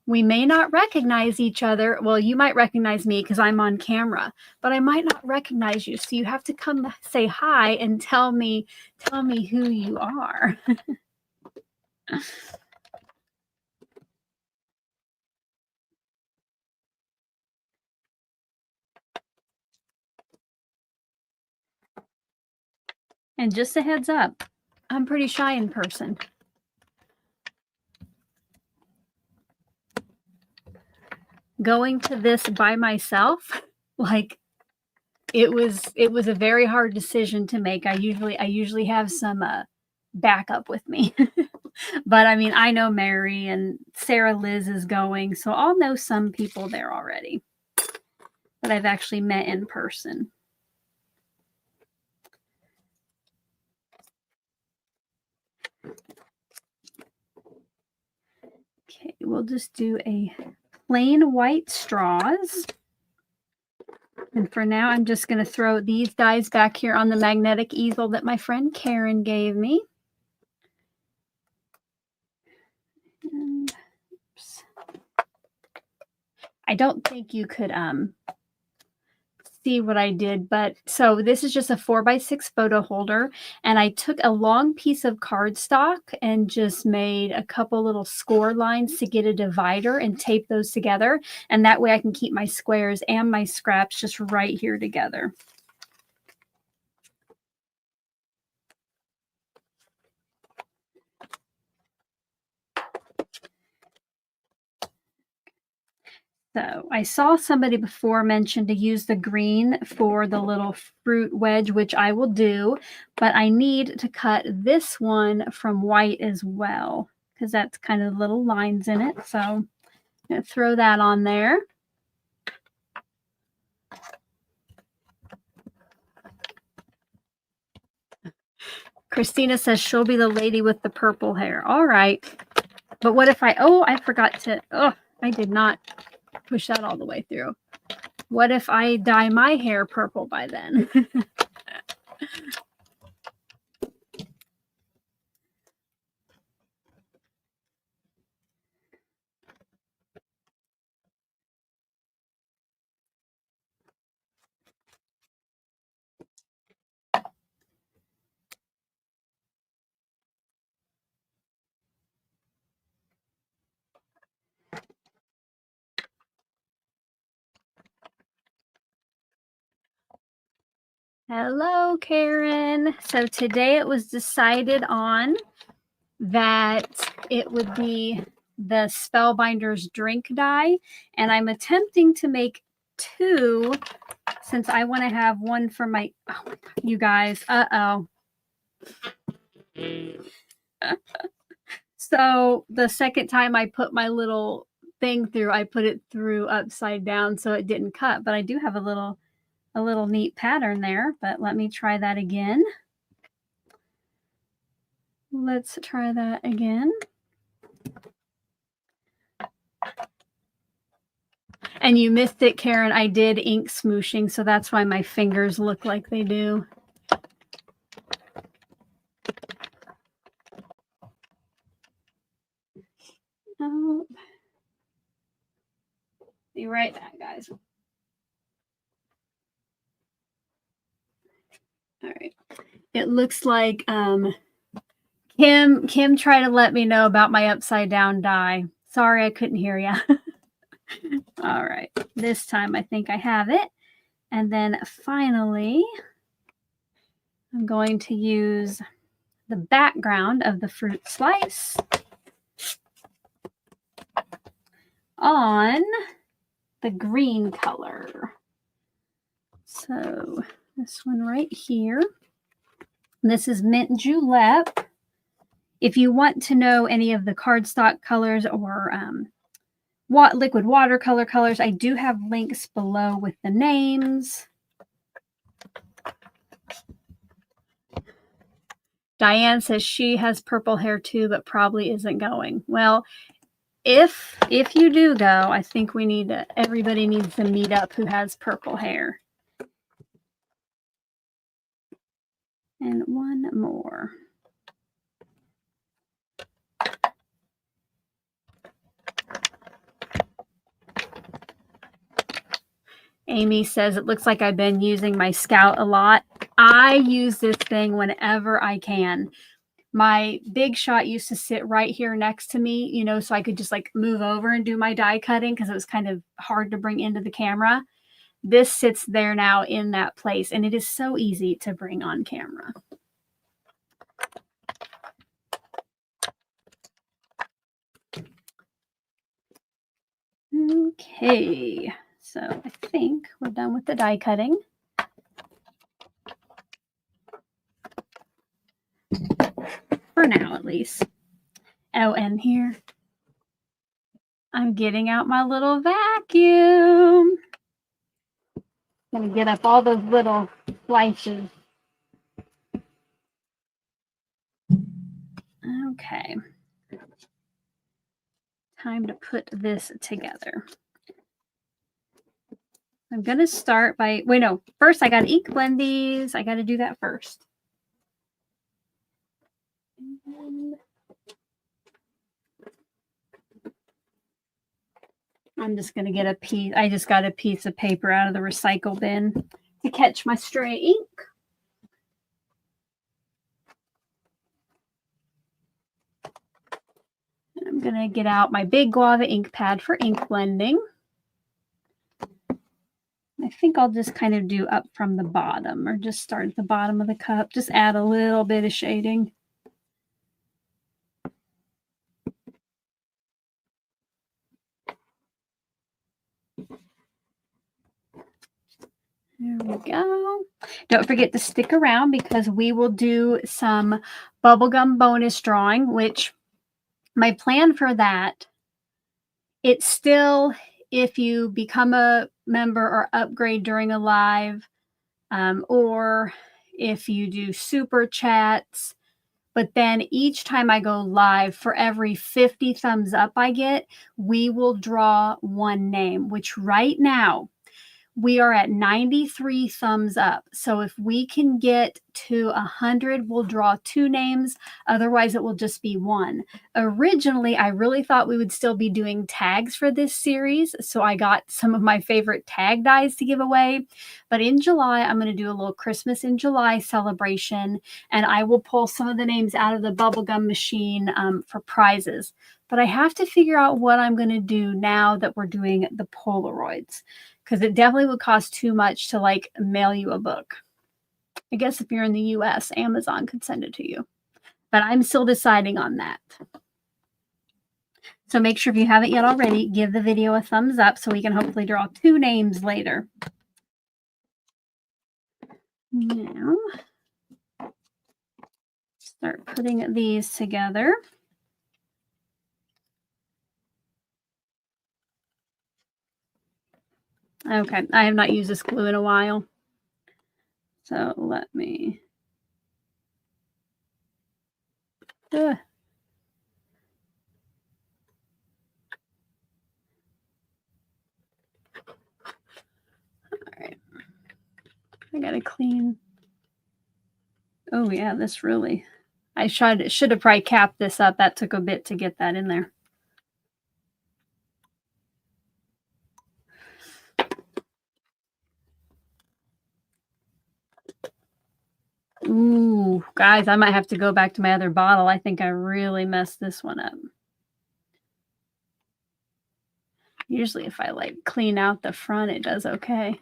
A: we may not recognize each other. Well, you might recognize me because I'm on camera, but I might not recognize you. So you have to come say hi and tell me who you are. And just a heads up, I'm pretty shy in person. Going to this by myself, like it was a very hard decision to make. I usually have some backup with me. But I mean, I know Mary and Sarah Liz is going, so I'll know some people there already that I've actually met in person. Okay, we'll just do a plain white straws. And for now, I'm just going to throw these dies back here on the magnetic easel that my friend Karen gave me. And, oops. I don't think you could see what I did, but so this is just a 4x6 photo holder, and I took a long piece of cardstock and just made a couple little score lines to get a divider and tape those together, and that way I can keep my squares and my scraps just right here together. So I saw somebody before mention to use the green for the little fruit wedge, which I will do, but I need to cut this one from white as well because that's kind of little lines in it. So I'm going to throw that on there. Christina says she'll be the lady with the purple hair. All right. But what if I forgot to, I did not push that all the way through. What if I dye my hair purple by then? Hello, Karen. So today it was decided on that it would be the Spellbinders drink dye, and I'm attempting to make 2 since I want to have one for my, oh my God, you guys, So the second time I put my little thing through, I put it through upside down so it didn't cut, but I do have a little neat pattern there, but let me try that again. Let's try that again. And you missed it, Karen. I did ink smooshing, so that's why my fingers look like they do. Oh. Be right back, guys. All right. It looks like Kim tried to let me know about my upside down die. Sorry, I couldn't hear you. All right. This time I think I have it. And then finally, I'm going to use the background of the fruit slice on the green color. So this one right here. This is Mint Julep. If you want to know any of the cardstock colors or liquid watercolor colors, I do have links below with the names. Diane says she has purple hair too, but probably isn't going. Well, if you do go, I think everybody needs to meet up who has purple hair. And one more. Amy says, it looks like I've been using my Scout a lot. I use this thing whenever I can. My Big Shot used to sit right here next to me, you know, so I could just like move over and do my die cutting because it was kind of hard to bring into the camera. This sits there now in that place, and it is so easy to bring on camera. Okay, so I think we're done with the die cutting. For now, at least. Oh, and here, I'm getting out my little vacuum. Gonna get up all those little slices. Okay. Time to put this together. I'm gonna start by, wait, no, first I gotta ink blend these. I gotta do that first. I'm just going to get a piece. I just got a piece of paper out of the recycle bin to catch my stray ink. And I'm going to get out my big Guava ink pad for ink blending. I think I'll just kind of do up from the bottom, or just start at the bottom of the cup. Just add a little bit of shading. There we go. Don't forget to stick around because we will do some bubblegum bonus drawing, which my plan for that, it's still if you become a member or upgrade during a live, or if you do super chats. But then each time I go live, for every 50 thumbs up I get, we will draw one name, which right now we are at 93 thumbs up. So if we can get to 100, we'll draw 2 names. Otherwise, it will just be 1. Originally, I really thought we would still be doing tags for this series. So I got some of my favorite tag dies to give away. But in July, I'm going to do a little Christmas in July celebration. And I will pull some of the names out of the bubblegum machine for prizes. But I have to figure out what I'm going to do now that we're doing the Polaroids, because it definitely would cost too much to like mail you a book. I guess if you're in the US, Amazon could send it to you. But I'm still deciding on that. So make sure if you haven't yet already, give the video a thumbs up so we can hopefully draw 2 names later. Now, start putting these together. Okay, I have not used this glue in a while. So let me... All right. I gotta clean. Oh yeah, this really... I should have probably capped this up. That took a bit to get that in there. Ooh, guys, I might have to go back to my other bottle. I think I really messed this one up. Usually if I like clean out the front, it does okay.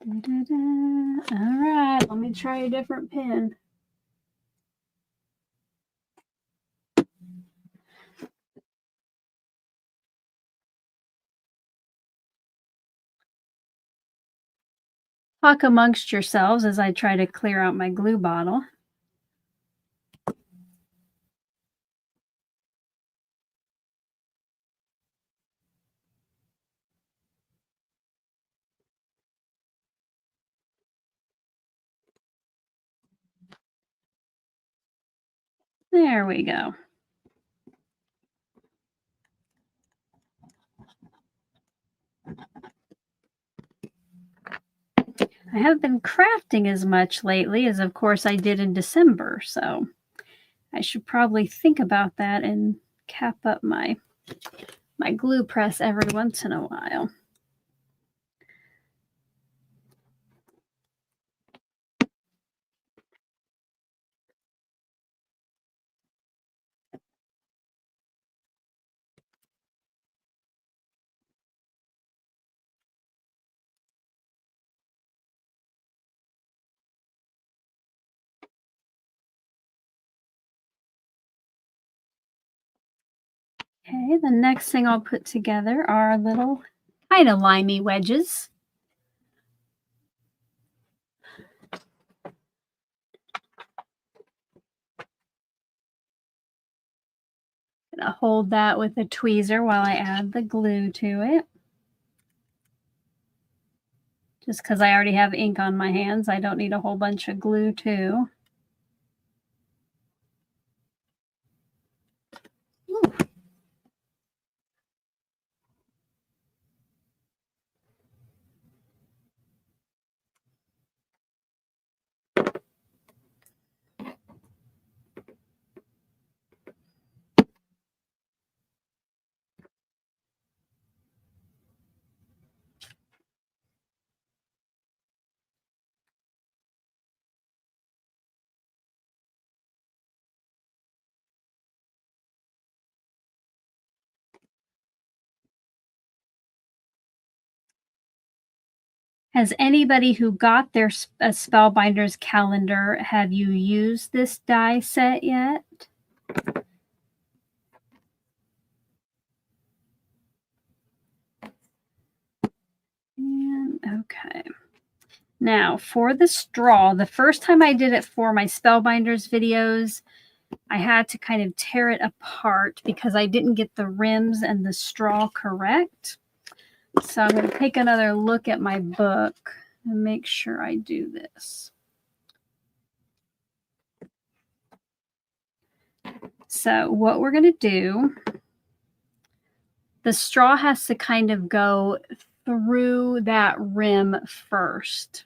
A: All right, let me try a different pen. Talk amongst yourselves as I try to clear out my glue bottle. There we go. I haven't been crafting as much lately as, of course, I did in December, so I should probably think about that and cap up my glue press every once in a while. Okay, the next thing I'll put together are little kind of limey wedges. Gonna hold that with a tweezer while I add the glue to it. Just because I already have ink on my hands, I don't need a whole bunch of glue too. Ooh. Has anybody who got their a Spellbinders calendar, have you used this die set yet? And okay. Now for the straw, the first time I did it for my Spellbinders videos, I had to kind of tear it apart because I didn't get the rims and the straw correct. So I'm going to take another look at my book and make sure I do this. So what we're going to do, the straw has to kind of go through that rim first.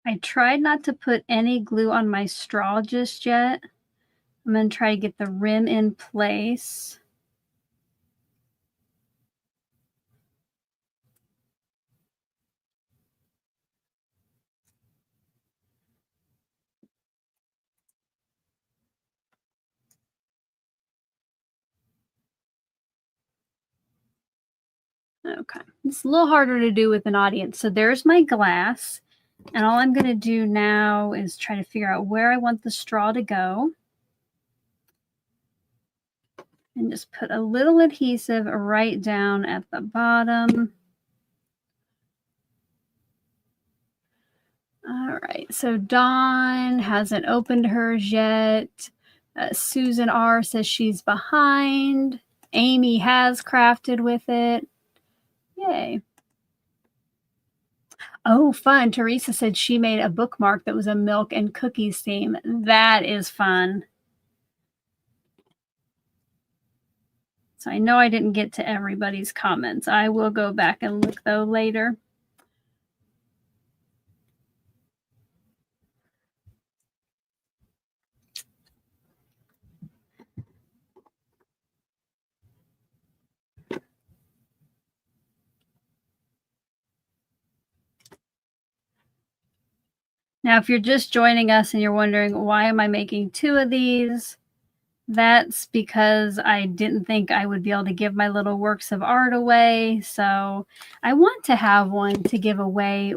A: I tried not to put any glue on my straw just yet. I'm going to try to get the rim in place. Okay, it's a little harder to do with an audience. So there's my glass. And all I'm going to do now is try to figure out where I want the straw to go. And just put a little adhesive right down at the bottom. All right, so Dawn hasn't opened hers yet. Susan R says she's behind. Amy has crafted with it. Yay. Oh, fun. Teresa said she made a bookmark that was a milk and cookies theme. That is fun. So I know I didn't get to everybody's comments. I will go back and look, though, later. Now, if you're just joining us and you're wondering, why am I making 2 of these? That's because I didn't think I would be able to give my little works of art away. So I want to have one to give away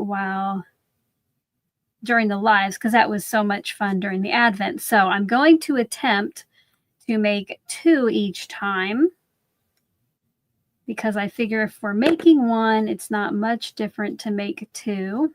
A: during the lives, because that was so much fun during the Advent. So I'm going to attempt to make 2 each time, because I figure if we're making 1, it's not much different to make 2.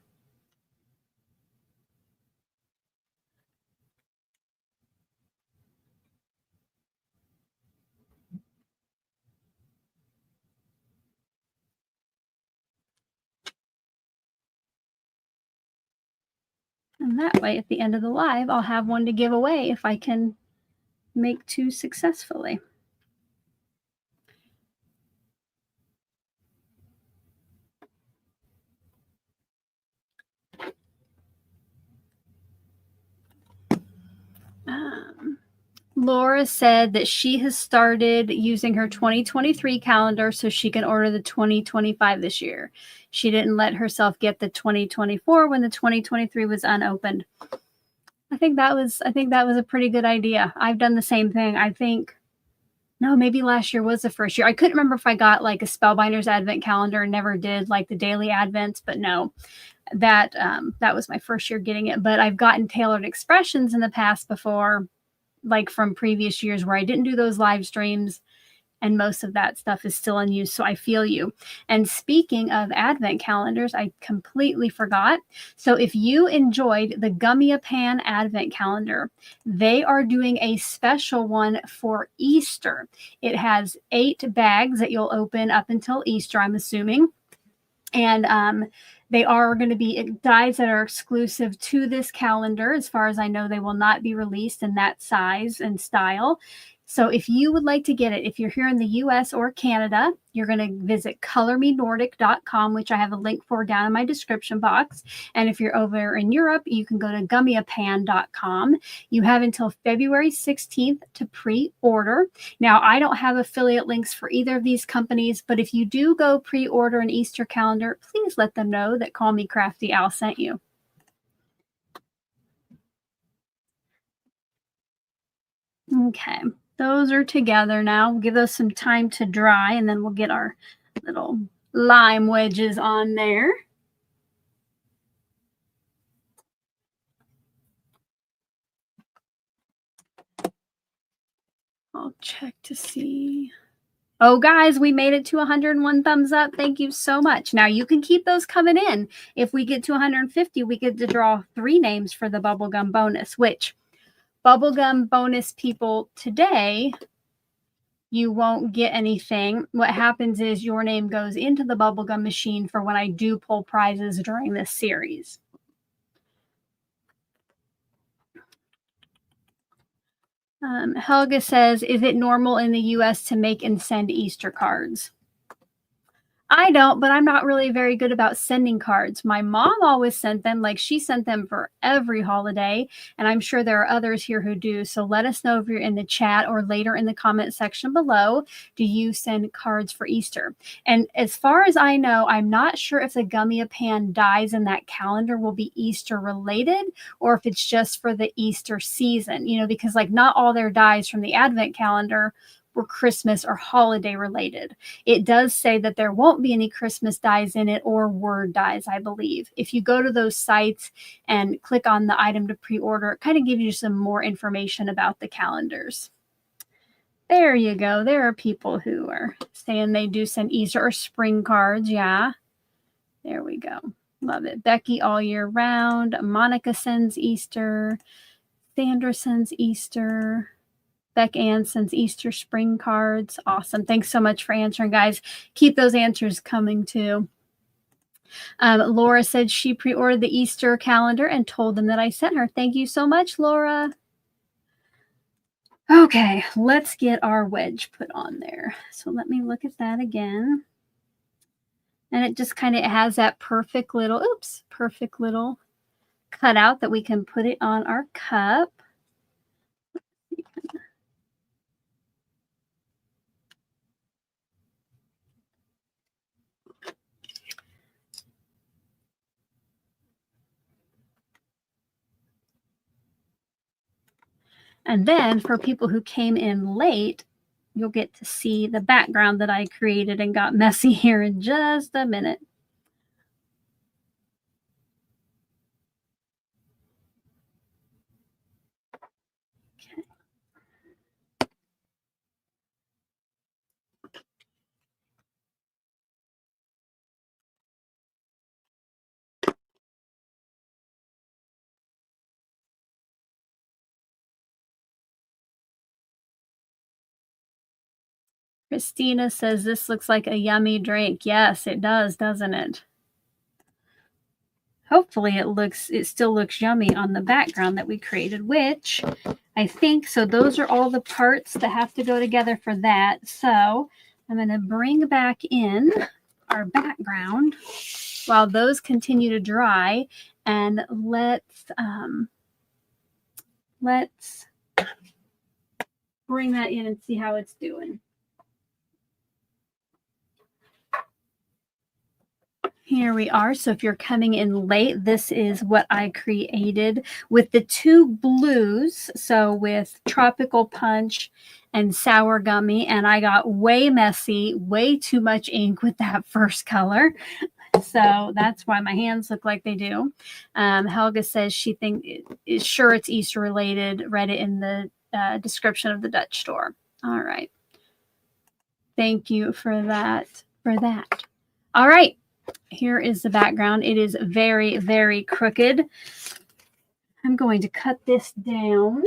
A: And that way, at the end of the live, I'll have 1 to give away if I can make 2 successfully. Laura said that she has started using her 2023 calendar so she can order the 2025 this year. She didn't let herself get the 2024 when the 2023 was unopened. I think that was a pretty good idea. I've done the same thing. I think, no, maybe last year was the first year. I couldn't remember if I got like a Spellbinders Advent calendar and never did like the daily Advents, but no, that was my first year getting it. But I've gotten tailored expressions in the past before, like from previous years where I didn't do those live streams, and most of that stuff is still in use. So I feel you. And speaking of Advent calendars, I completely forgot. So if you enjoyed the Gummiapan Advent calendar, they are doing a special one for Easter. It has 8 bags that you'll open up until Easter, I'm assuming. And they are going to be dies that are exclusive to this calendar. As far as I know, they will not be released in that size and style. So if you would like to get it, if you're here in the US or Canada, you're going to visit colormenordic.com, which I have a link for down in my description box. And if you're over in Europe, you can go to gummiapan.com. You have until February 16th to pre-order. Now, I don't have affiliate links for either of these companies, but if you do go pre-order an Easter calendar, please let them know that Call Me Crafty Al sent you. Okay, those are together now. We'll give those some time to dry, and then we'll get our little lime wedges on there. I'll check to see. Oh, guys, we made it to 101 thumbs up. Thank you so much. Now, you can keep those coming in. If we get to 150, we get to draw 3 names for the bubblegum bonus, which bubblegum bonus people today, you won't get anything. What happens is your name goes into the bubblegum machine for when I do pull prizes during this series. Helga says, is it normal in the US to make and send Easter cards? I don't, but I'm not really very good about sending cards. My mom always sent them, like she sent them for every holiday, and I'm sure there are others here who do. So let us know if you're in the chat or later in the comment section below. Do you send cards for Easter? And as far as I know, I'm not sure if the Gummiapan dies in that calendar will be Easter related or if it's just for the Easter season, you know, because like not all their dies from the Advent calendar were Christmas or holiday related. It does say that there won't be any Christmas dies in it or word dies, I believe. If you go to those sites and click on the item to pre-order, it kind of gives you some more information about the calendars. There you go. There are people who are saying they do send Easter or spring cards. Yeah. There we go. Love it. Becky all year round. Monica sends Easter. Sandra sends Easter. Beck Ann sends Easter spring cards. Awesome. Thanks so much for answering, guys. Keep those answers coming too. Laura said she pre-ordered the Easter calendar and told them that I sent her. Thank you so much, Laura. Okay, let's get our wedge put on there. So let me look at that again. And it just kind of has that perfect little, perfect little cutout that we can put it on our cup. And then for people who came in late, you'll get to see the background that I created and got messy here in just a minute. Okay. Christina says this looks like a yummy drink. Yes, it does, doesn't it? Hopefully it still looks yummy on the background that we created, which I think, so those are all the parts that have to go together for that. So I'm going to bring back in our background while those continue to dry, and let's bring that in and see how it's doing. Here we are. So if you're coming in late, this is what I created with the 2 blues. So with Tropical Punch and Sour Gummy, and I got way messy, way too much ink with that first color. So that's why my hands look like they do. Helga says she is sure it's Easter related. Read it in the description of the Dutch store. All right. Thank you for that. All right. Here is the background. It is very, very crooked. I'm going to cut this down.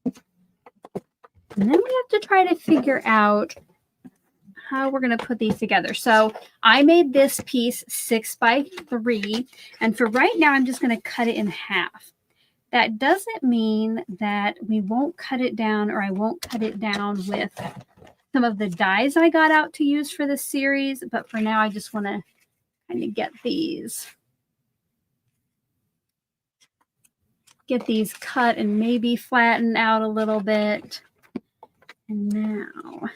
A: And then we have to try to figure out how we're going to put these together. So I made this piece 6 by 3, and for right now, I'm just going to cut it in half. That doesn't mean that we won't cut it down, or I won't cut it down with some of the dies I got out to use for this series, but for now, I just want to kind of get these cut and maybe flatten out a little bit. And now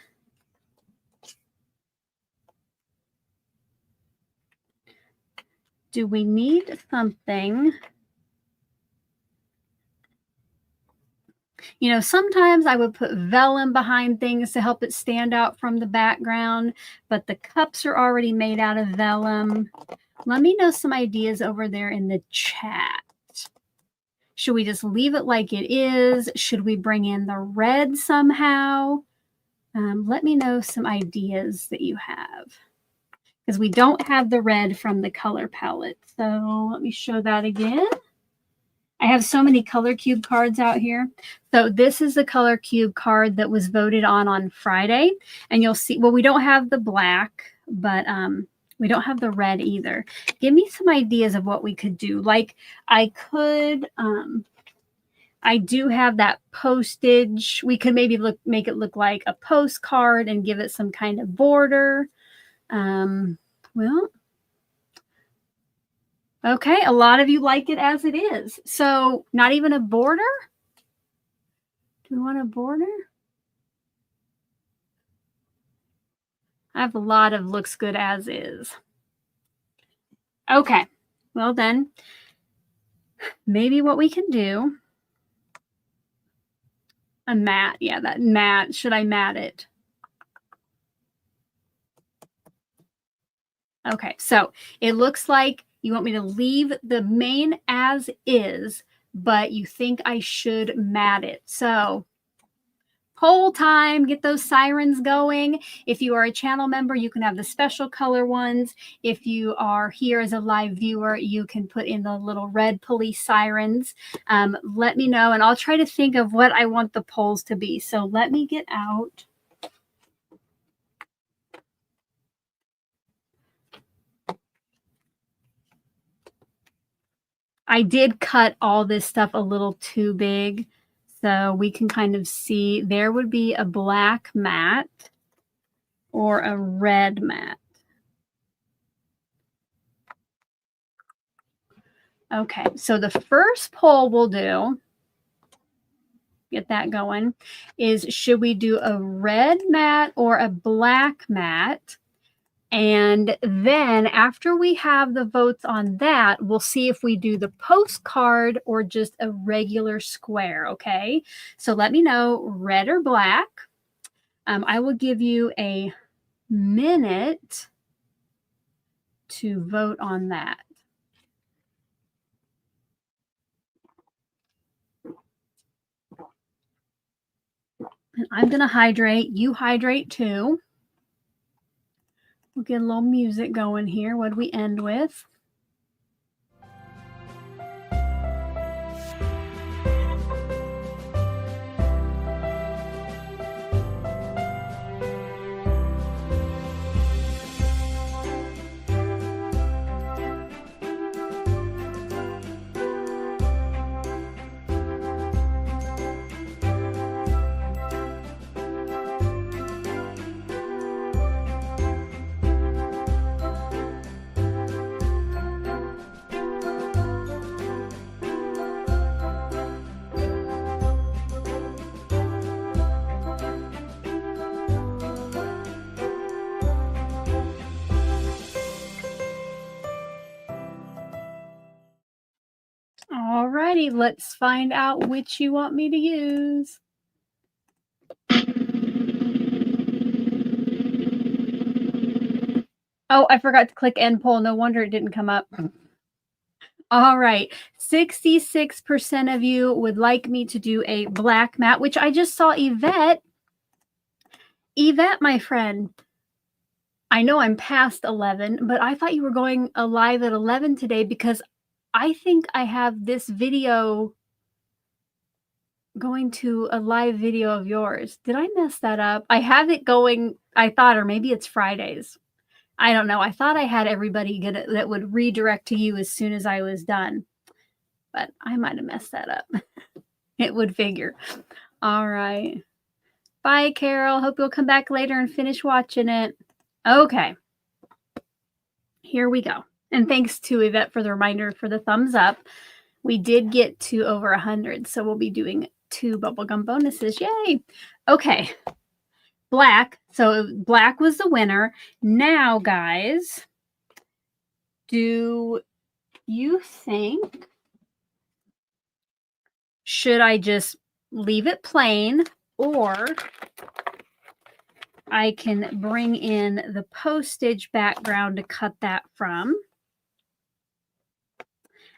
A: do we need something? You know, sometimes I would put vellum behind things to help it stand out from the background, but the cups are already made out of vellum. Let me know some ideas over there in the chat. Should we just leave it like it is? Should we bring in the red somehow? Let me know some ideas that you have, because we don't have the red from the color palette. So let me show that again. I have so many color cube cards out here. So this is the color cube card that was voted on Friday. And you'll see, well, we don't have the black, but we don't have the red either. Give me some ideas of what we could do. Like I could, I do have that postage. We could maybe make it look like a postcard and give it some kind of border. Well, okay, a lot of you like it as it is. So not even a border? Do we want a border? I have a lot of looks good as is. Okay, well then, maybe what we can do, a mat. Yeah, that mat. Should I mat it? Okay, so it looks like you want me to leave the main as is, but you think I should mat it. So poll time, get those sirens going. If you are a channel member, you can have the special color ones. If you are here as a live viewer, you can put in the little red police sirens. Let me know, and I'll try to think of what I want the polls to be. So let me get out. I did cut all this stuff a little too big, so we can kind of see there would be a black mat or a red mat. Okay, so the first poll we'll do, get that going, is should we do a red mat or a black mat? And then after we have the votes on that, we'll see if we do the postcard or just a regular square, okay? So let me know, red or black. I will give you a minute to vote on that. And I'm going to hydrate. You hydrate too. We'll get a little music going here. What do we end with? Alrighty, let's find out which you want me to use. Oh, I forgot to click end poll. No wonder it didn't come up. All right, 66% of you would like me to do a black mat, which I just saw Yvette. Yvette, my friend, I know I'm past 11, but I thought you were going live at 11 today because I think I have this video going to a live video of yours. Did I mess that up? I have it going, I thought, or maybe it's Fridays. I don't know. I thought I had everybody get it that would redirect to you as soon as I was done, but I might have messed that up. It would figure. All right. Bye, Carol. Hope you'll come back later and finish watching it. Okay. Here we go. And thanks to Yvette for the reminder for the thumbs up. We did get to over 100, so we'll be doing 2 bubblegum bonuses. Yay! Okay. Black. So black was the winner. Now, guys, do you think, should I just leave it plain, or I can bring in the postage background to cut that from?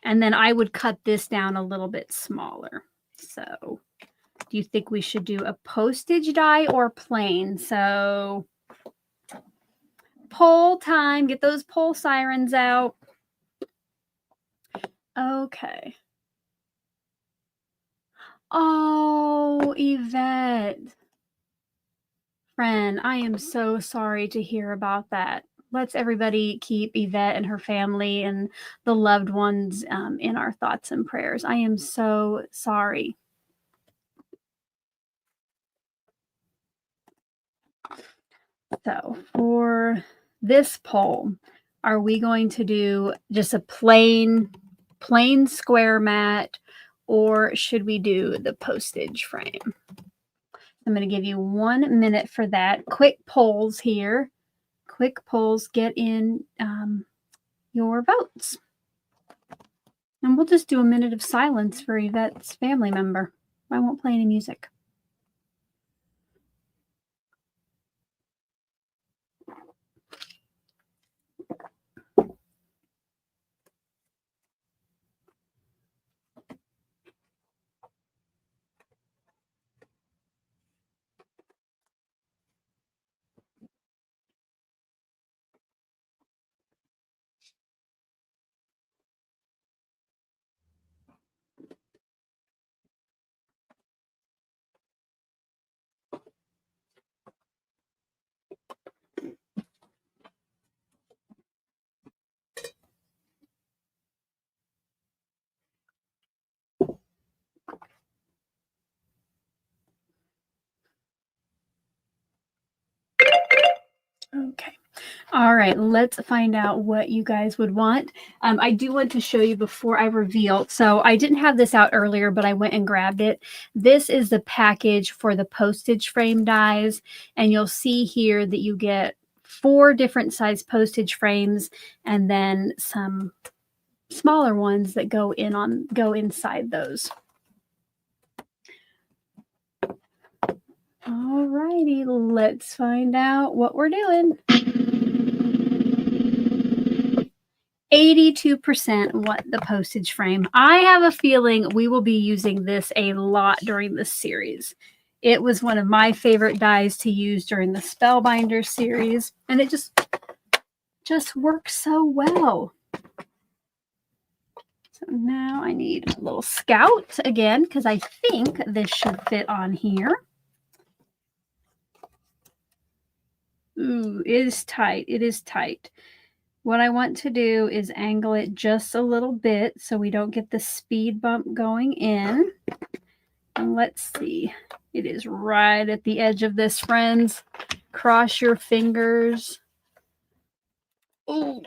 A: And then I would cut this down a little bit smaller. So do you think we should do a postage die or plain? So poll time. Get those poll sirens out. Okay. Oh, Yvette. Friend, I am so sorry to hear about that. Let's everybody keep Yvette and her family and the loved ones in our thoughts and prayers. I am so sorry. So for this poll, are we going to do just a plain square mat, or should we do the postage frame? I'm going to give you 1 minute for that. Quick polls here. Quick polls. Get in your votes. And we'll just do a minute of silence for Yvette's family member. I won't play any music. Okay. All right, let's find out what you guys would want. I do want to show you before I reveal. So I didn't have this out earlier, but I went and grabbed it. This is the package for the postage frame dies. And you'll see here that you get 4 different size postage frames and then some smaller ones that go inside those. All righty, let's find out what we're doing. 82% want the postage frame. I have a feeling we will be using this a lot during this series. It was one of my favorite dies to use during the Spellbinders series, and it just works so well. So now I need a little scout again, because I think this should fit on here. Ooh, it is tight. It is tight. What I want to do is angle it just a little bit so we don't get the speed bump going in. And let's see. It is right at the edge of this, friends. Cross your fingers. Ooh.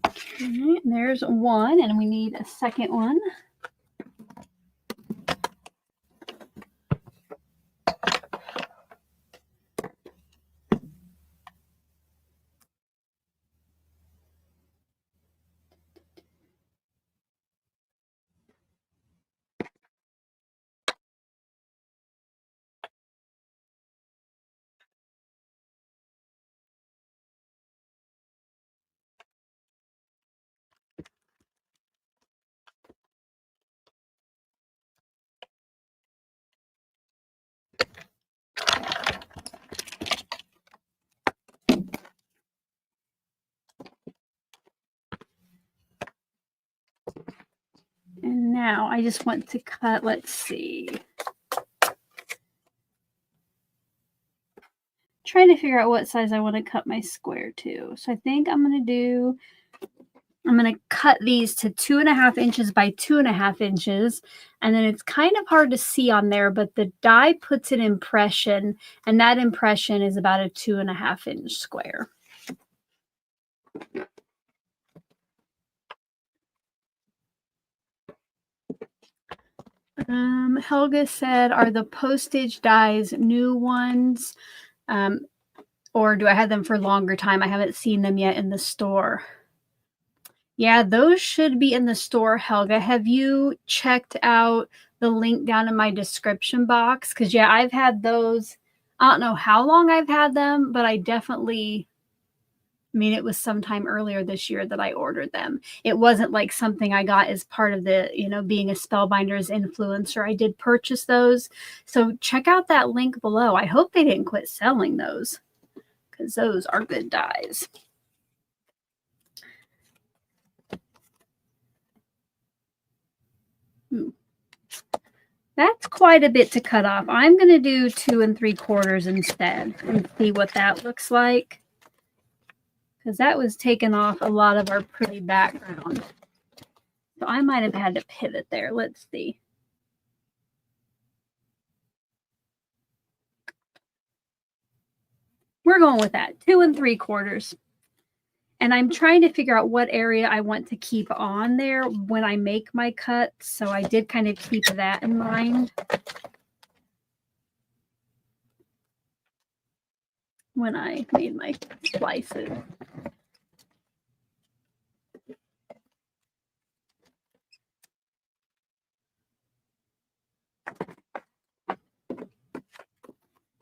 A: Okay, there's one, and we need a second one. now I just want to cut, let's see. Trying to figure out what size I want to cut my square to. So I think I'm going to cut these to 2.5 inches by 2.5 inches. And then it's kind of hard to see on there, but the die puts an impression, and that impression is about a 2.5 inch square. Helga said, are the postage dies new ones? Or do I have them for a longer time? I haven't seen them yet in the store. Yeah, those should be in the store, Helga. Have you checked out the link down in my description box? Because, yeah, I've had those. I don't know how long I've had them, but I definitely, I mean, it was sometime earlier this year that I ordered them. It wasn't like something I got as part of the, being a Spellbinders influencer. I did purchase those. So check out that link below. I hope they didn't quit selling those, because those are good dies. That's quite a bit to cut off. I'm going to do 2 3/4 instead and see what that looks like, because that was taking off a lot of our pretty background. So I might have had to pivot there. Let's see. We're going with that, 2 3/4. And I'm trying to figure out what area I want to keep on there when I make my cuts. So I did kind of keep that in mind when I made my slices.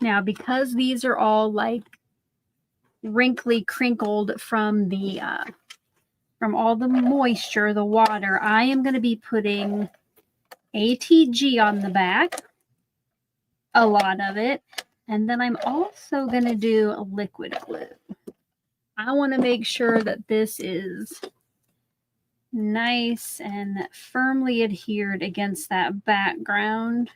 A: Now, because these are all like wrinkly, crinkled from the from all the moisture, the water, I am going to be putting ATG on the back, a lot of it, and then I'm also going to do a liquid glue. I want to make sure that this is nice and firmly adhered against that background.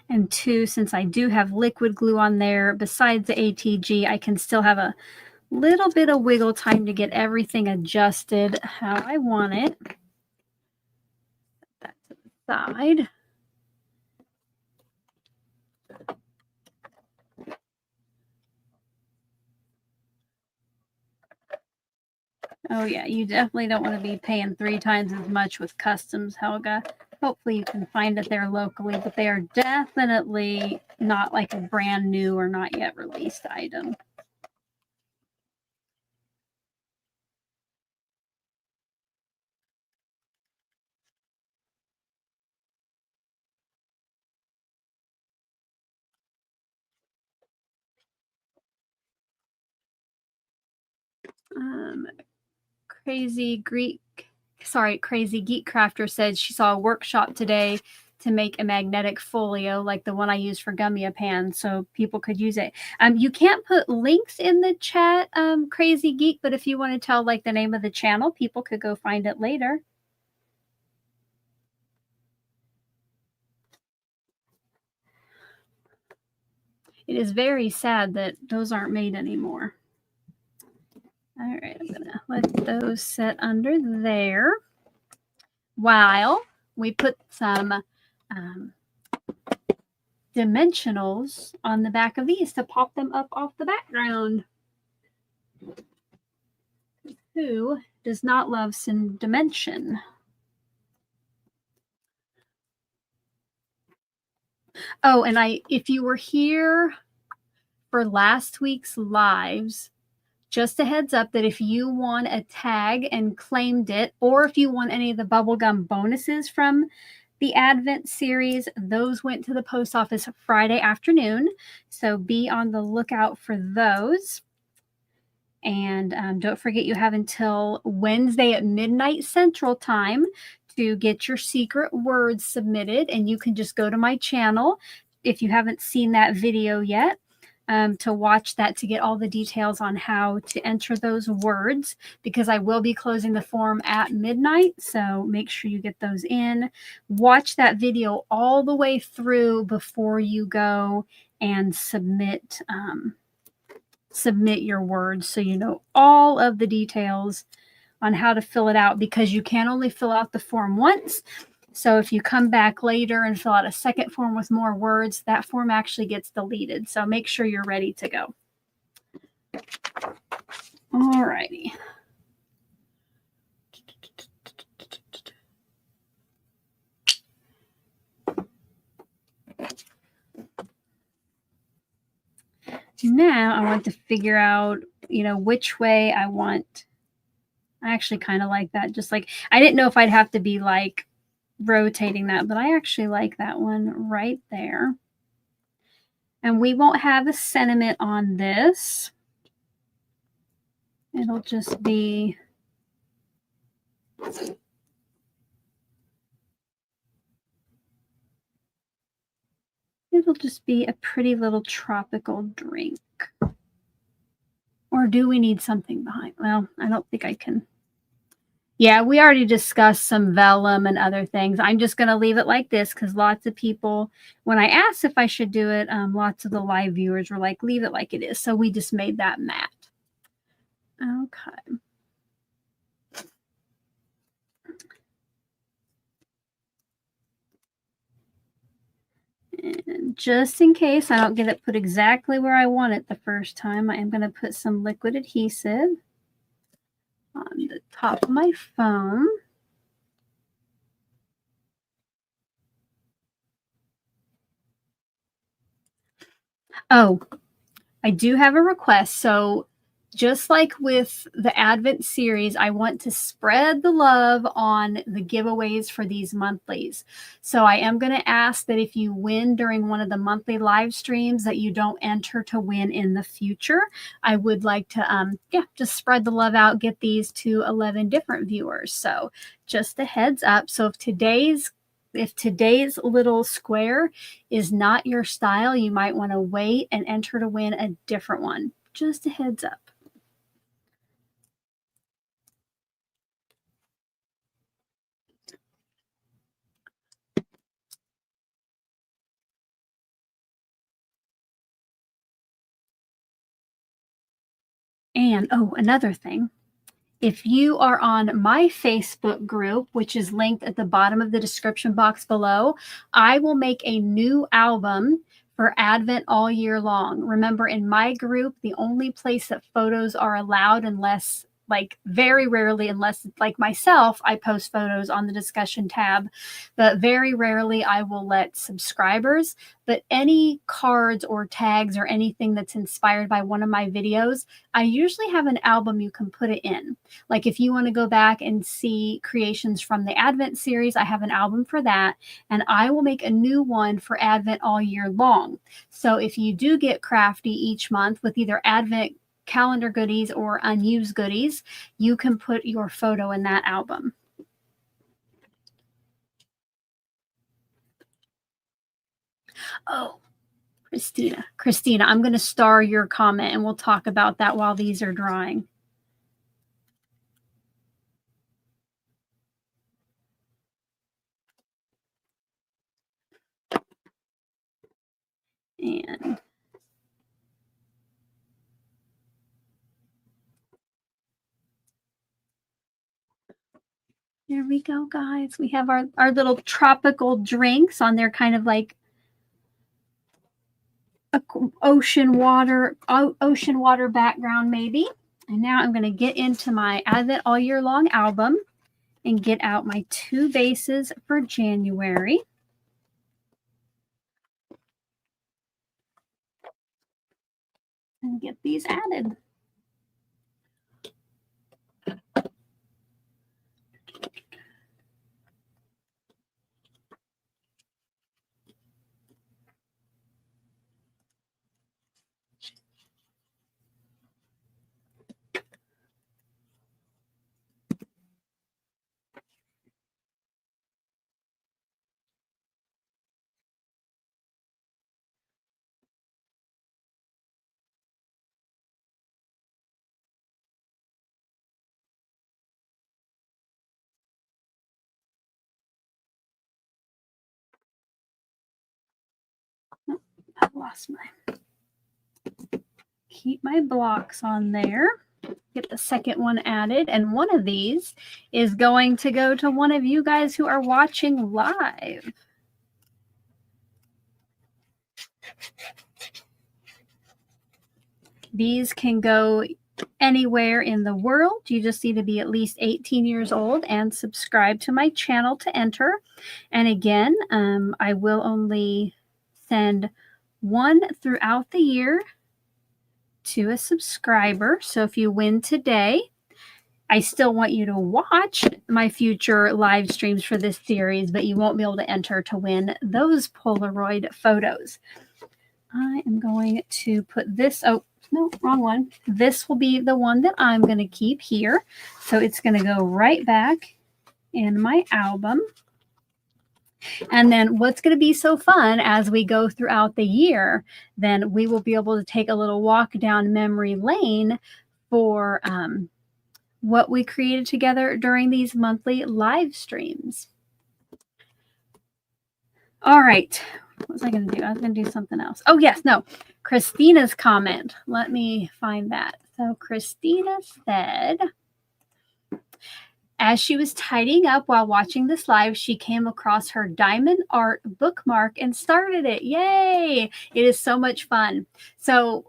A: And 2, since I do have liquid glue on there, besides the ATG, I can still have a little bit of wiggle time to get everything adjusted how I want it. Put that to the side. Oh yeah, you definitely don't want to be paying 3 times as much with customs, Helga. Hopefully you can find it there locally, but they are definitely not like a brand new or not yet released item. Crazy Geek Crafter said she saw a workshop today to make a magnetic folio like the one I use for Gummiapan, so people could use it. You can't put links in the chat, Crazy Geek, but if you want to tell like the name of the channel, people could go find it later. It is very sad that those aren't made anymore. All right, I'm gonna let those set under there while we put some dimensionals on the back of these to pop them up off the background. Who does not love some dimension? Oh, and if you were here for last week's lives, just a heads up that if you won a tag and claimed it, or if you won any of the bubblegum bonuses from the Advent series, those went to the post office Friday afternoon. So be on the lookout for those. And don't forget, you have until Wednesday at midnight Central Time to get your secret words submitted. And you can just go to my channel. if you haven't seen that video yet, to watch that to get all the details on how to enter those words, because I will be closing the form at midnight. So make sure you get those in. Watch that video all the way through before you go and submit your words, so you know all of the details on how to fill it out, because you can only fill out the form once. So if you come back later and fill out a second form with more words, that form actually gets deleted. So make sure you're ready to go. All righty. Now I want to figure out, which way I want. I actually kind of like that. Just like, I didn't know if I'd have to be like rotating that, but I actually like that one right there. And we won't have a sentiment on this. It'll just be a pretty little tropical drink. Or do we need something behind? Well, I don't think I can. Yeah, we already discussed some vellum and other things. I'm just going to leave it like this because lots of people, when I asked if I should do it, lots of the live viewers were like, leave it like it is. So we just made that matte. Okay. And just in case I don't get it put exactly where I want it the first time, I am going to put some liquid adhesive on the top of my foam. Oh, I do have a request. So just like with the Advent series, I want to spread the love on the giveaways for these monthlies. So I am going to ask that if you win during one of the monthly live streams, that you don't enter to win in the future. I would like to, just spread the love out, get these to 11 different viewers. So just a heads up. So if today's little square is not your style, you might want to wait and enter to win a different one. Just a heads up. And another thing, if you are on my Facebook group, which is linked at the bottom of the description box below, I will make a new album for Advent all year long. Remember, in my group, the only place that photos are allowed, unless very rarely, unless like myself, I post photos on the discussion tab, but very rarely I will let subscribers. But any cards or tags or anything that's inspired by one of my videos, I usually have an album you can put it in. Like if you want to go back and see creations from the Advent series, I have an album for that. And I will make a new one for Advent all year long. So if you do get Crafty each month with either Advent calendar goodies or unused goodies, you can put your photo in that album. Oh, Christina, I'm going to star your comment and we'll talk about that while these are drying. And there we go, guys. We have our little tropical drinks on there, kind of like a ocean water background maybe. And now I'm going to get into my Advent all year long album and get out my 2 bases for January. And get these added. lost keep my blocks on there. Get the second one added, and one of these is going to go to one of you guys who are watching live. These can go anywhere in the world. You just need to be at least 18 years old and subscribe to my channel to enter. And again, I will only send one throughout the year to a subscriber. So if you win today, I still want you to watch my future live streams for this series, but you won't be able to enter to win those Polaroid photos. I am going to put this, oh, no, wrong one. This will be the one that I'm going to keep here. So it's going to go right back in my album. And then what's going to be so fun as we go throughout the year, then we will be able to take a little walk down memory lane for what we created together during these monthly live streams. All right. What was I going to do? I was going to do something else. Oh, yes. No. Christina's comment. Let me find that. So Christina said, as she was tidying up while watching this live, she came across her diamond art bookmark and started it. Yay! It is so much fun. So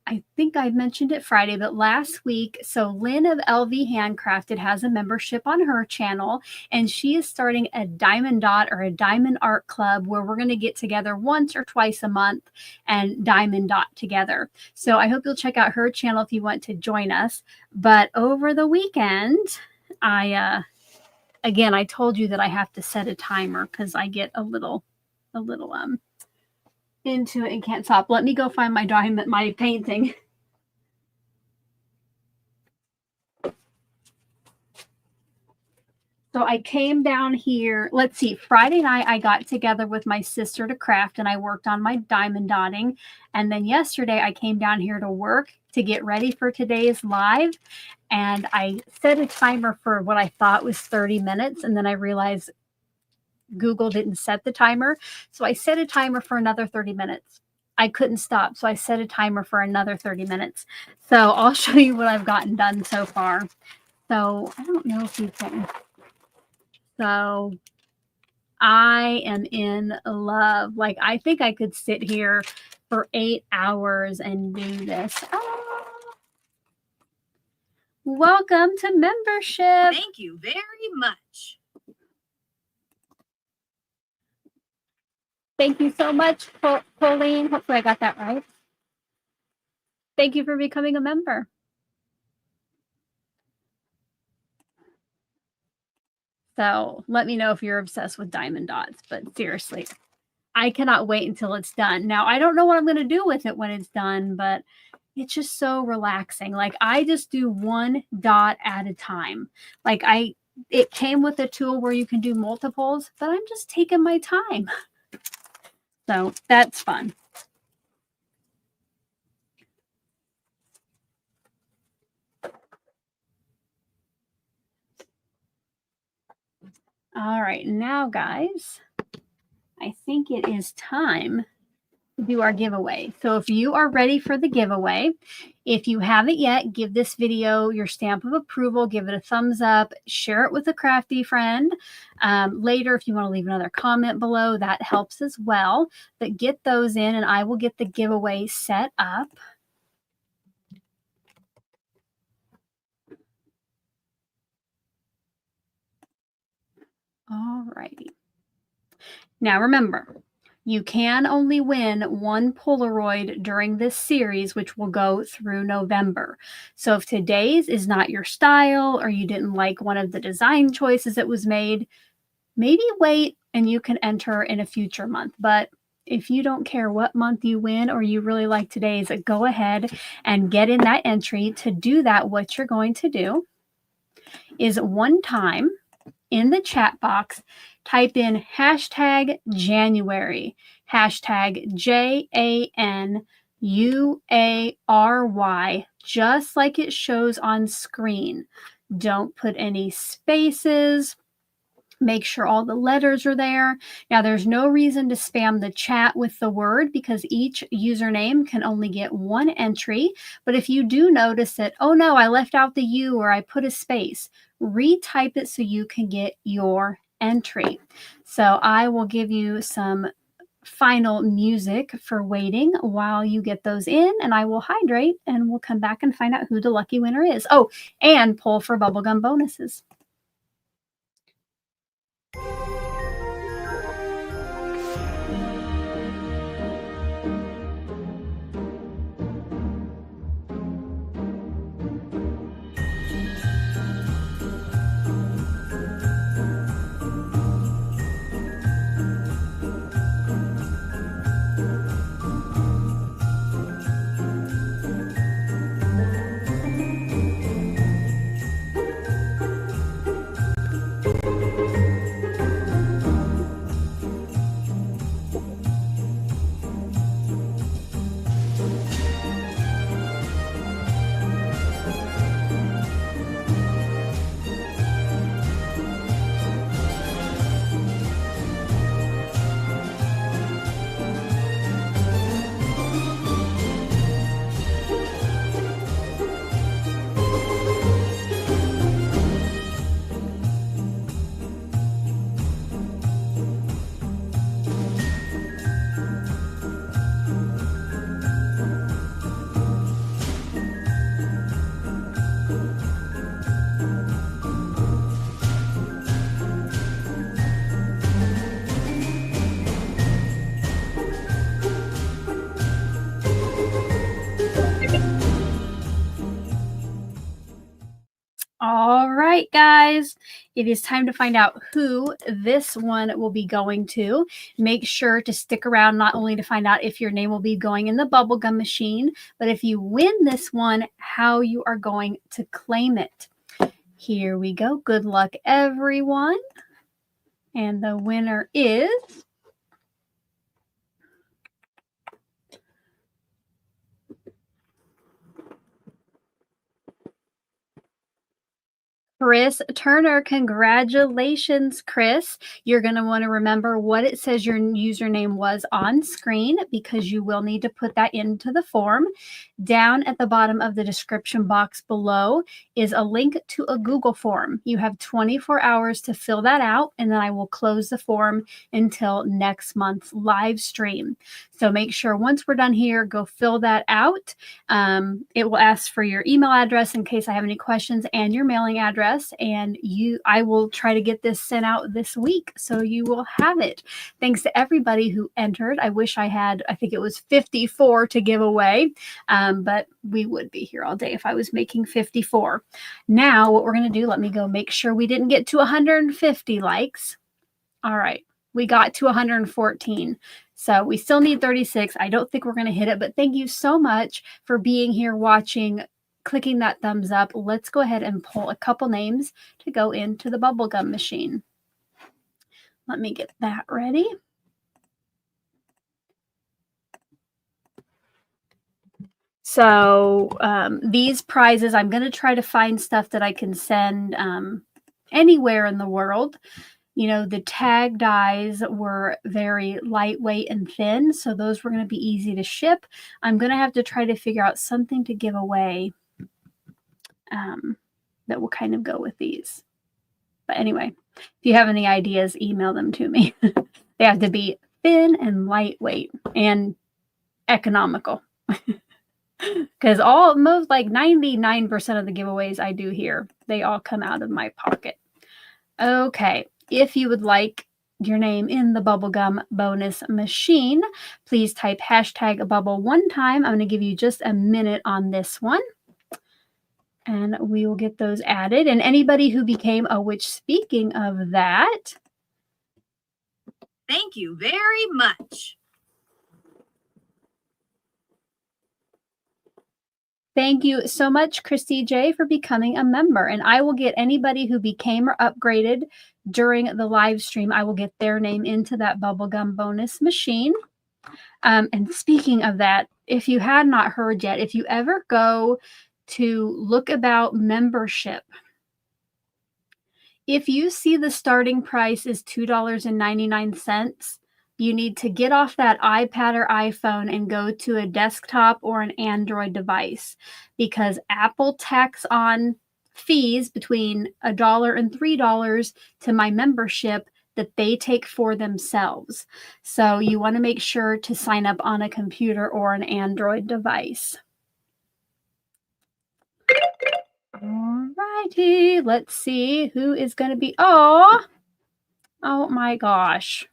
A: I think I mentioned it Friday, but last week, so Lynn of LV Handcrafted has a membership on her channel, and she is starting a diamond dot or a diamond art club where we're going to get together once or twice a month and diamond dot together. So I hope you'll check out her channel if you want to join us. But over the weekend, again, I told you that I have to set a timer because I get a little into it and can't stop. Let me go find my diamond, my painting. So I came down here. Let's see. Friday night, I got together with my sister to craft, and I worked on my diamond dotting. And then yesterday, I came down here to work to get ready for today's live. And I set a timer for what I thought was 30 minutes. And then I realized Google didn't set the timer. So I set a timer for another 30 minutes. I couldn't stop. So I set a timer for another 30 minutes. So I'll show you what I've gotten done so far. So I don't know if you can. So I am in love. Like, I think I could sit here for 8 hours and do this. Oh. Welcome to membership.
B: Thank you very much.
A: Thank you so much, Pauline. Hopefully I got that right. Thank you for becoming a member. So let me know if you're obsessed with diamond dots, but seriously, I cannot wait until it's done. Now, I don't know what I'm going to do with it when it's done, but it's just so relaxing. Like, I just do one dot at a time. Like, it came with a tool where you can do multiples, but I'm just taking my time. So that's fun. All right, now guys, I think it is time to do our giveaway. So if you are ready for the giveaway, if you haven't yet, give this video your stamp of approval, give it a thumbs up, share it with a crafty friend. Later, if you want to leave another comment below, that helps as well. But get those in and I will get the giveaway set up. All righty. Now remember, you can only win one Polaroid during this series, which will go through November. So if today's is not your style or you didn't like one of the design choices that was made, maybe wait and you can enter in a future month. But if you don't care what month you win or you really like today's, go ahead and get in that entry. To do that, what you're going to do is one time in the chat box, type in hashtag January, hashtag JANUARY, just like it shows on screen. Don't put any spaces. Make sure all the letters are there. Now, there's no reason to spam the chat with the word because each username can only get one entry. But if you do notice that, oh no, I left out the U or I put a space, retype it so you can get your entry. So I will give you some final music for waiting while you get those in, and I will hydrate and we'll come back and find out who the lucky winner is. Oh, and pull for bubblegum bonuses. All right, guys, it is time to find out who this one will be going to. Make sure to stick around not only to find out if your name will be going in the bubblegum machine, but if you win this one, how you are going to claim it. Here we go. Good luck, everyone. And the winner is Chris Turner. Congratulations, Chris. You're going to want to remember what it says your username was on screen because you will need to put that into the form. Down at the bottom of the description box below is a link to a Google form. You have 24 hours to fill that out, and then I will close the form until next month's live stream. So make sure once we're done here, go fill that out. It will ask for your email address in case I have any questions and your mailing address. And I will try to get this sent out this week so you will have it. Thanks to everybody who entered. I wish I had, I think it was 54 to give away, but we would be here all day if I was making 54. Now what we're going to do, let me go make sure we didn't get to 150 likes. All right, we got to 114. So we still need 36. I don't think we're going to hit it, but thank you so much for being here, watching, clicking that thumbs up. Let's go ahead and pull a couple names to go into the bubblegum machine. Let me get that ready. So these prizes, I'm going to try to find stuff that I can send anywhere in the world. You know, the tag dies were very lightweight and thin, so those were going to be easy to ship. I'm going to have to try to figure out something to give away that will kind of go with these. But anyway, if you have any ideas, email them to me. They have to be thin and lightweight and economical. Because most like 99% of the giveaways I do here, they all come out of my pocket. Okay, if you would like your name in the bubblegum bonus machine, please type hashtag bubble one time. I'm going to give you just a minute on this one. And we will get those added. And anybody who became a witch, speaking of that.
B: Thank you very much.
A: Thank you so much, Christy J, for becoming a member. And I will get anybody who became or upgraded during the live stream, I will get their name into that bubblegum bonus machine. And speaking of that, if you had not heard yet, if you ever go to look about membership, If you see the starting price is $2.99, you need to get off that iPad or iPhone and go to a desktop or an Android device, because Apple tacks on fees between $1 and $3 to my membership that they take for themselves. So you want to make sure to sign up on a computer or an Android device. All righty, let's see who is going to be. Oh my gosh.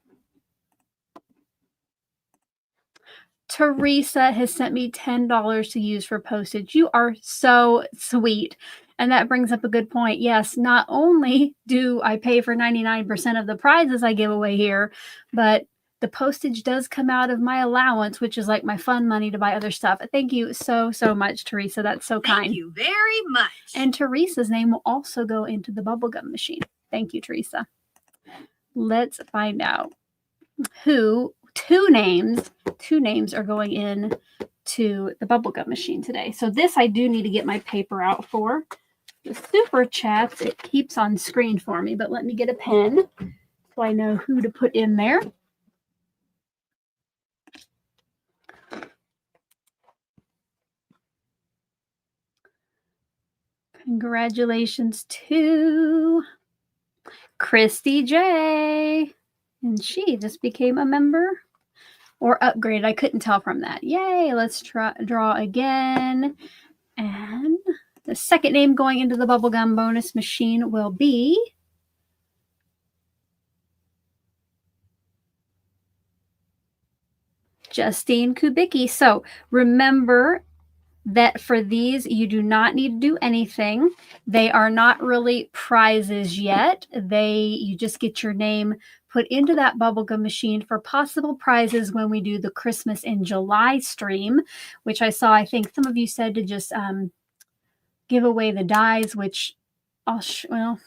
A: Teresa has sent me $10 to use for postage. You are so sweet. And that brings up a good point. Yes, not only do I pay for 99% of the prizes I give away here, but the postage does come out of my allowance, which is like my fun money to buy other stuff. Thank you so much, Teresa. That's so kind.
B: Thank you very much.
A: And Teresa's name will also go into the bubblegum machine. Thank you, Teresa. Let's find out who two names are going in to the bubblegum machine today. So this I do need to get my paper out for. The super chats, it keeps on screen for me, but let me get a pen so I know who to put in there. Congratulations to Christy J. And she just became a member or upgrade. I couldn't tell from that. Yay. Let's draw again. And the second name going into the bubblegum bonus machine will be Justine Kubicki. So remember that for these, you do not need to do anything. They are not really prizes yet. You just get your name put into that bubblegum machine for possible prizes when we do the Christmas in July stream, which I saw, I think some of you said to just give away the dies, which well,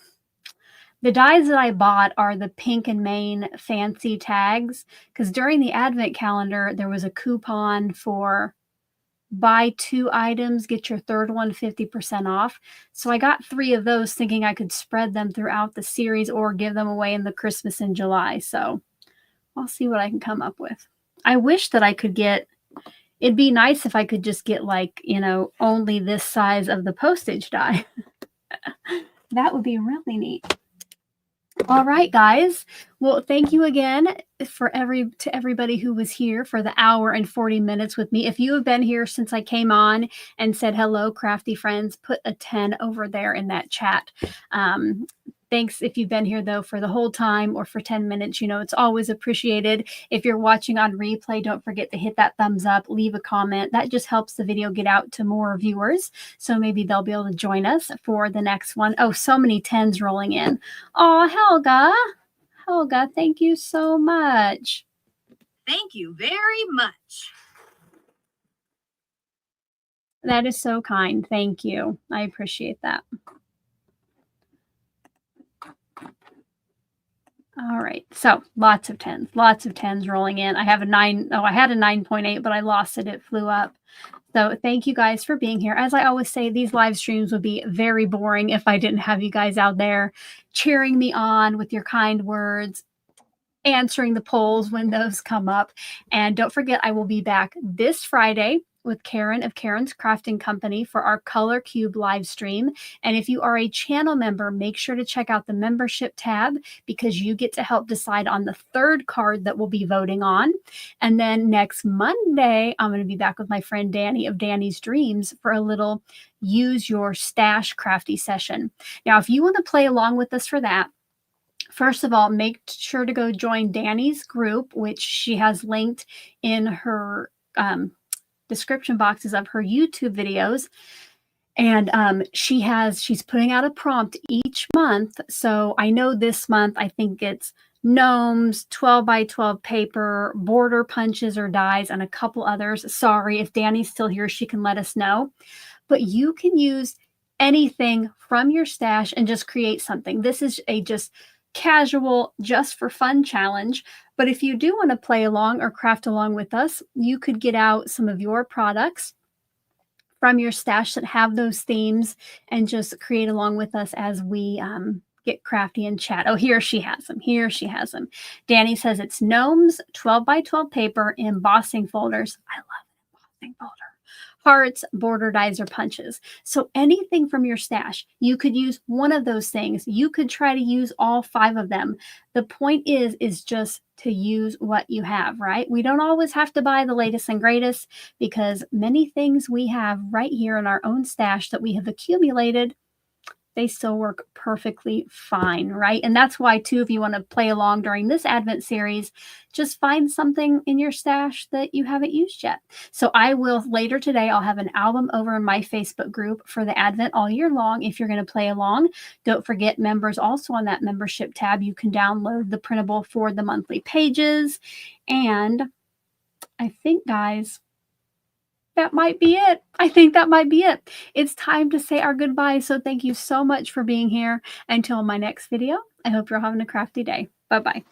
A: the dies that I bought are the Pink and Main fancy tags, because during the advent calendar, there was a coupon for buy 2 items, get your third one 50% off. So I got 3 of those thinking I could spread them throughout the series or give them away in the Christmas in July. So I'll see what I can come up with. I wish that I could get, it'd be nice if I could just get like, only this size of the postage die. That would be really neat. All right, guys. Well, thank you again to everybody who was here for the hour and 40 minutes with me. If you have been here since I came on and said hello, crafty friends, put a 10 over there in that chat. Thanks if you've been here, though, for the whole time or for 10 minutes. It's always appreciated. If you're watching on replay, don't forget to hit that thumbs up, leave a comment. That just helps the video get out to more viewers. So maybe they'll be able to join us for the next one. Oh, so many 10s rolling in. Oh, Helga, thank you so much.
B: Thank you very much.
A: That is so kind. Thank you. I appreciate that. All right, so lots of 10s rolling in. I have a 9. Oh, I had a 9.8, but I lost it. It flew up. So thank you guys for being here. As I always say, these live streams would be very boring if I didn't have you guys out there cheering me on with your kind words, answering the polls when those come up. And don't forget, I will be back this Friday with Karen of Karen's Crafting Company for our Color Cube live stream. And if you are a channel member, make sure to check out the membership tab, because you get to help decide on the 3rd card that we'll be voting on. And then next Monday, I'm going to be back with my friend Danny of Danny's Dreams for a little Use Your Stash Crafty session. Now, if you want to play along with us for that, first of all, make sure to go join Danny's group, which she has linked in her description boxes of her YouTube videos. And she's putting out a prompt each month. So I know this month, I think it's gnomes, 12 by 12 paper, border punches or dies, and a couple others. Sorry, if Danny's still here, she can let us know. But you can use anything from your stash and just create something. This is a just casual, just for fun challenge. But if you do want to play along or craft along with us, you could get out some of your products from your stash that have those themes and just create along with us as we get Crafty in chat. Oh, here she has them. Here she has them. Danny says it's gnomes, 12 by 12 paper, embossing folders. I love an embossing folder. Hearts, border dies, or punches. So anything from your stash, you could use one of those things. You could try to use all 5 of them. The point is just to use what you have, right? We don't always have to buy the latest and greatest, because many things we have right here in our own stash that we have accumulated, they still work perfectly fine, right? And that's why, too, if you want to play along during this Advent series, just find something in your stash that you haven't used yet. So I will, later today, I'll have an album over in my Facebook group for the Advent all year long if you're going to play along. Don't forget, members also on that membership tab, you can download the printable for the monthly pages. And I think, guys, that might be it. I think that might be it. It's time to say our goodbyes. So thank you so much for being here. Until my next video, I hope you're having a crafty day. Bye-bye.